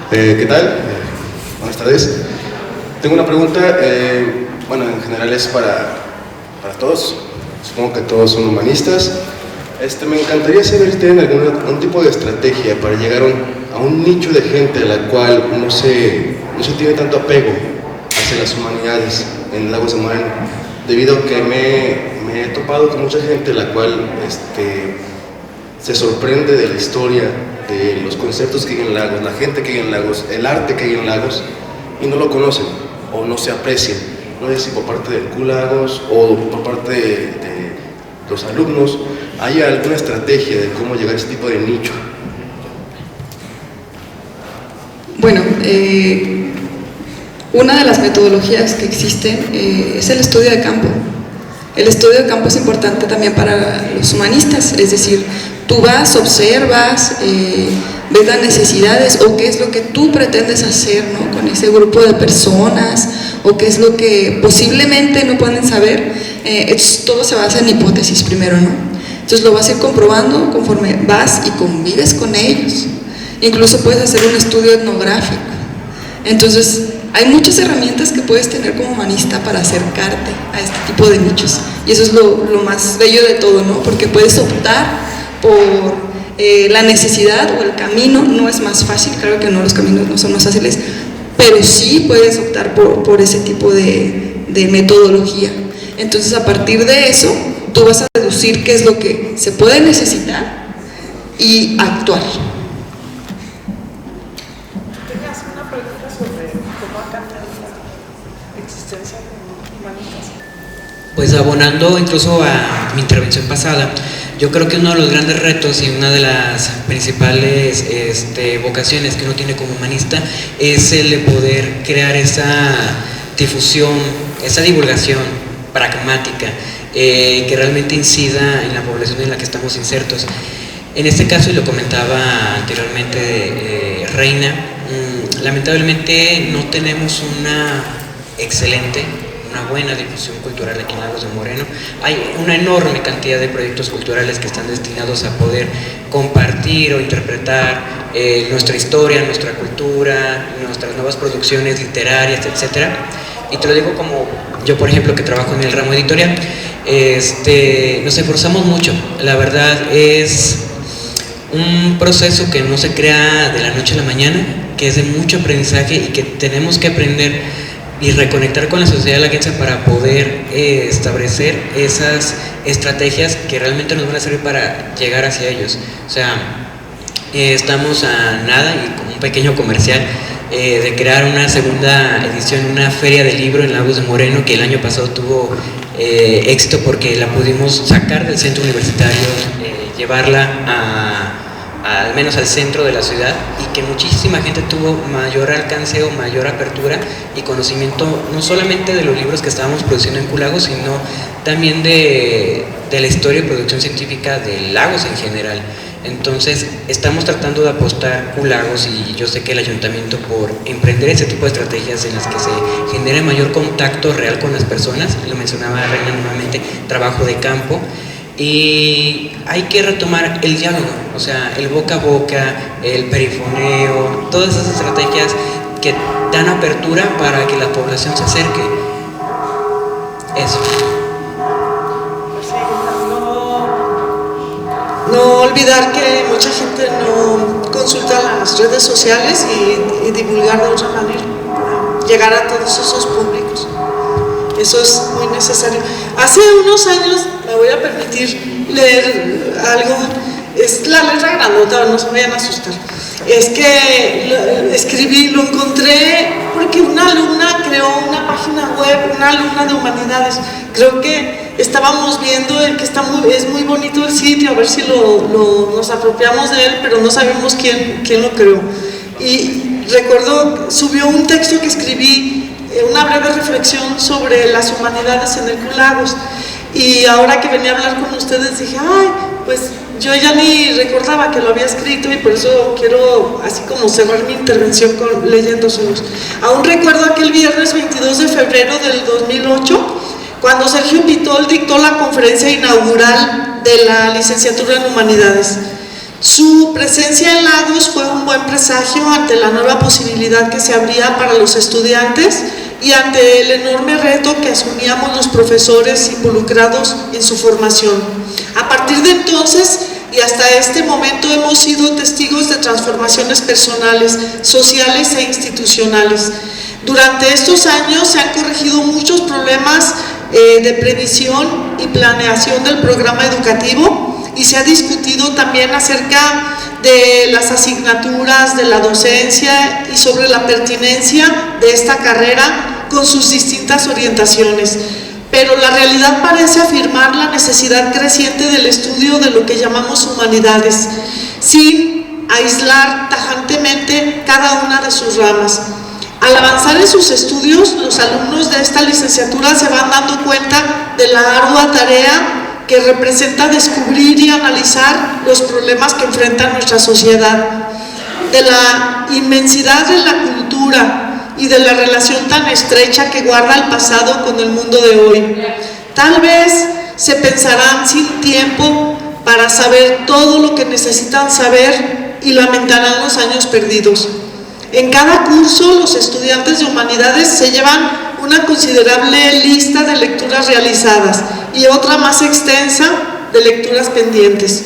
¿Qué tal? Buenas tardes. Tengo una pregunta, bueno, en general es para todos. Supongo que todos son humanistas. Me encantaría saber si tienen algún tipo de estrategia para llegar a un nicho de gente a la cual no se tiene tanto apego hacia las humanidades en Lagos de Moreno, debido a que me he topado con mucha gente la cual se sorprende de la historia, de los conceptos que hay en Lagos, la gente que hay en Lagos, el arte que hay en Lagos, y no lo conocen o no se aprecia. No sé si por parte del Q-Lagos o por parte de los alumnos hay alguna estrategia de cómo llegar a este tipo de nicho. Bueno, una de las metodologías que existen es el estudio de campo. El estudio de campo es importante también para los humanistas, es decir, tú vas, observas, ves las necesidades o qué es lo que tú pretendes hacer, ¿no?, con ese grupo de personas, o qué es lo que posiblemente no pueden saber. Todo se basa en hipótesis primero, ¿no? Entonces lo vas a ir comprobando conforme vas y convives con ellos. Incluso puedes hacer un estudio etnográfico. Entonces hay muchas herramientas que puedes tener como humanista para acercarte a este tipo de nichos, y eso es lo más bello de todo, ¿no? Porque puedes optar por la necesidad o el camino. No es más fácil, claro que no, los caminos no son más fáciles, pero sí puedes optar por ese tipo de metodología. Entonces a partir de eso tú vas a deducir qué es lo que se puede necesitar y actual. ¿Tenías una pregunta sobre cómo ha cambiado la existencia de humanistas? Pues abonando incluso a mi intervención pasada, yo creo que uno de los grandes retos y una de las principales vocaciones que uno tiene como humanista es el de poder crear esa difusión, esa divulgación pragmática que realmente incida en la población en la que estamos insertos. En este caso, y lo comentaba anteriormente Reina, lamentablemente no tenemos una buena difusión cultural aquí en Lagos de Moreno. Hay una enorme cantidad de proyectos culturales que están destinados a poder compartir o interpretar nuestra historia, nuestra cultura, nuestras nuevas producciones literarias, etc. Y te lo digo como yo, por ejemplo, que trabajo en el ramo editorial, nos esforzamos mucho. La verdad es un proceso que no se crea de la noche a la mañana, que es de mucho aprendizaje y que tenemos que aprender y reconectar con la sociedad de la agencia para poder establecer esas estrategias que realmente nos van a servir para llegar hacia ellos. O sea, estamos a nada, y como un pequeño comercial, de crear una segunda edición, una feria de libro en Lagos de Moreno, que el año pasado tuvo éxito porque la pudimos sacar del centro universitario, llevarla al menos al centro de la ciudad, y que muchísima gente tuvo mayor alcance o mayor apertura y conocimiento, no solamente de los libros que estábamos produciendo en Q-Lagos, sino también de la historia y producción científica de Lagos en general. Entonces estamos tratando de apostar Q-Lagos, y yo sé que el ayuntamiento, por emprender ese tipo de estrategias en las que se genere mayor contacto real con las personas, lo mencionaba Reina nuevamente, trabajo de campo. Y hay que retomar el diálogo, o sea, el boca a boca, el perifoneo, todas esas estrategias que dan apertura para que la población se acerque. Eso. No olvidar que mucha gente no consulta las redes sociales y divulgar de otra manera para llegar a todos esos públicos. Eso es muy necesario. Hace unos años, me voy a permitir leer algo, es la letra grandota, no se vayan a asustar. Es que escribí, lo encontré porque una alumna creó una página web, una alumna de humanidades. Creo que estábamos viendo que es muy bonito el sitio, a ver si nos apropiamos de él, pero no sabemos quién lo creó. Y recuerdo, subió un texto que escribí, una breve reflexión sobre las humanidades en el Q-Lagos, y ahora que venía a hablar con ustedes dije, ay, pues yo ya ni recordaba que lo había escrito, y por eso quiero así como cerrar mi intervención leyéndoselos. Aún recuerdo aquel viernes 22 de febrero del 2008, cuando Sergio Pitol dictó la conferencia inaugural de la licenciatura en Humanidades. Su presencia en Lagos fue un buen presagio ante la nueva posibilidad que se abría para los estudiantes y ante el enorme reto que asumíamos los profesores involucrados en su formación. A partir de entonces y hasta este momento hemos sido testigos de transformaciones personales, sociales e institucionales. Durante estos años se han corregido muchos problemas de previsión y planeación del programa educativo, y se ha discutido también acerca de las asignaturas, de la docencia y sobre la pertinencia de esta carrera con sus distintas orientaciones. Pero la realidad parece afirmar la necesidad creciente del estudio de lo que llamamos humanidades, sin aislar tajantemente cada una de sus ramas. Al avanzar en sus estudios, los alumnos de esta licenciatura se van dando cuenta de la ardua tarea que representa descubrir y analizar los problemas que enfrenta nuestra sociedad, de la inmensidad de la cultura y de la relación tan estrecha que guarda el pasado con el mundo de hoy. Tal vez se pensarán sin tiempo para saber todo lo que necesitan saber y lamentarán los años perdidos. En cada curso, los estudiantes de humanidades se llevan una considerable lista de lecturas realizadas y otra más extensa de lecturas pendientes.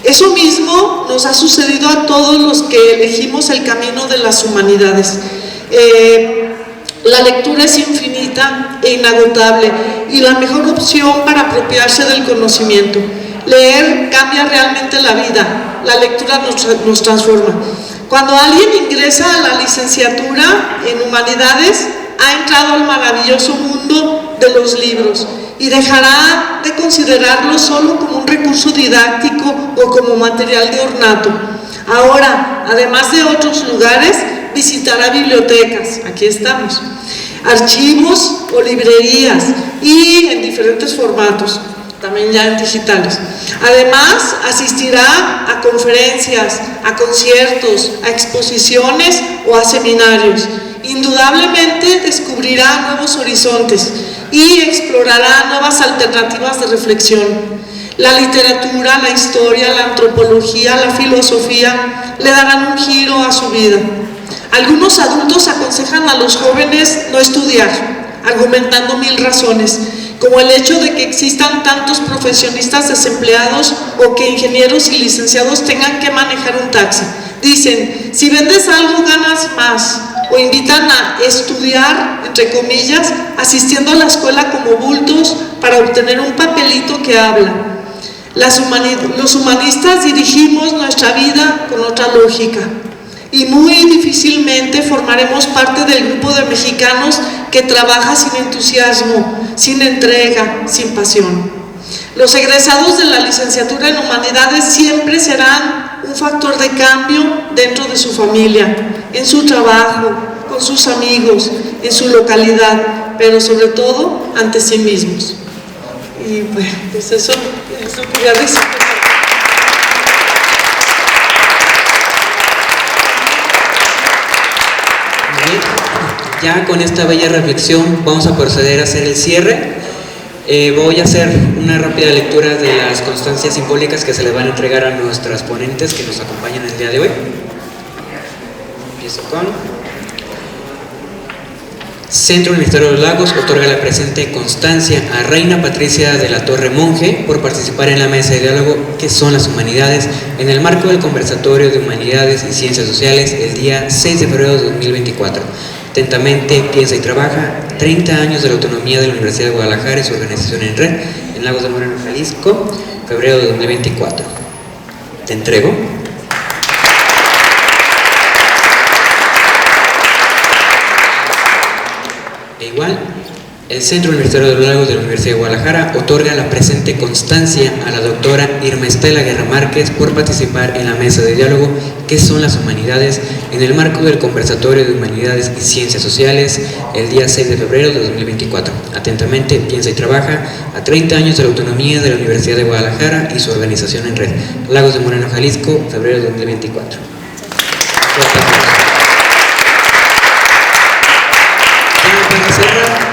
Eso mismo nos ha sucedido a todos los que elegimos el camino de las humanidades. La lectura es infinita e inagotable y la mejor opción para apropiarse del conocimiento. Leer cambia realmente la vida. la lectura nos transforma. Cuando alguien ingresa a la licenciatura en Humanidades, ha entrado al maravilloso mundo de los libros y dejará de considerarlo solo como un recurso didáctico o como material de ornato. Ahora, además de otros lugares, visitará bibliotecas, aquí estamos, archivos o librerías y en diferentes formatos, también ya en digitales. Además, asistirá a conferencias, a conciertos, a exposiciones o a seminarios. Indudablemente descubrirá nuevos horizontes y explorará nuevas alternativas de reflexión. La literatura, la historia, la antropología, la filosofía le darán un giro a su vida. Algunos adultos aconsejan a los jóvenes no estudiar, argumentando 1000 razones, como el hecho de que existan tantos profesionistas desempleados o que ingenieros y licenciados tengan que manejar un taxi. Dicen, si vendes algo ganas más, o invitan a estudiar, entre comillas, asistiendo a la escuela como bultos para obtener un papelito que habla. Los humanistas dirigimos nuestra vida con otra lógica y muy difícilmente formaremos parte del grupo de mexicanos que trabaja sin entusiasmo, sin entrega, sin pasión. Los egresados de la licenciatura en Humanidades siempre serán un factor de cambio dentro de su familia, en su trabajo, con sus amigos, en su localidad, pero sobre todo ante sí mismos. Y bueno, pues eso quería decir. Muy bien. Ya con esta bella reflexión vamos a proceder a hacer el cierre. Voy a hacer una rápida lectura de las constancias simbólicas que se les van a entregar a nuestras ponentes que nos acompañan el día de hoy. Empiezo con Centro Universitario de los Lagos otorga la presente constancia a Reina Patricia de la Torre Monge por participar en la mesa de diálogo ¿Qué son las humanidades? En el marco del conversatorio de Humanidades y Ciencias Sociales el día 6 de febrero de 2024. Atentamente, piensa y trabaja, 30 años de la autonomía de la Universidad de Guadalajara y su organización en red, en Lagos de Moreno, Jalisco, febrero de 2024. Te entrego. E igual, el Centro Universitario de los Lagos de la Universidad de Guadalajara otorga la presente constancia a la doctora Irma Estela Guerra Márquez por participar en la mesa de diálogo ¿Qué son las humanidades? En el marco del conversatorio de Humanidades y Ciencias Sociales el día 6 de febrero de 2024. Atentamente, piensa y trabaja, a 30 años de la autonomía de la Universidad de Guadalajara y su organización en red, Lagos de Moreno, Jalisco, febrero de 2024. Para cerrar,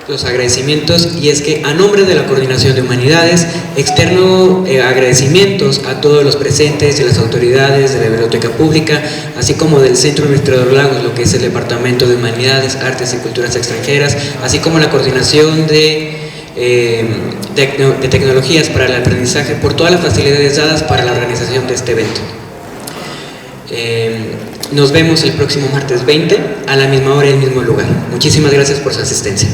los agradecimientos, y es que a nombre de la Coordinación de Humanidades externo agradecimientos a todos los presentes y las autoridades de la Biblioteca Pública, así como del Centro Universitario de los Lagos, lo que es el Departamento de Humanidades, Artes y Culturas Extranjeras, así como la Coordinación de Tecnologías para el Aprendizaje, por todas las facilidades dadas para la organización de este evento. Nos vemos el próximo martes 20 a la misma hora y el mismo lugar. Muchísimas gracias por su asistencia.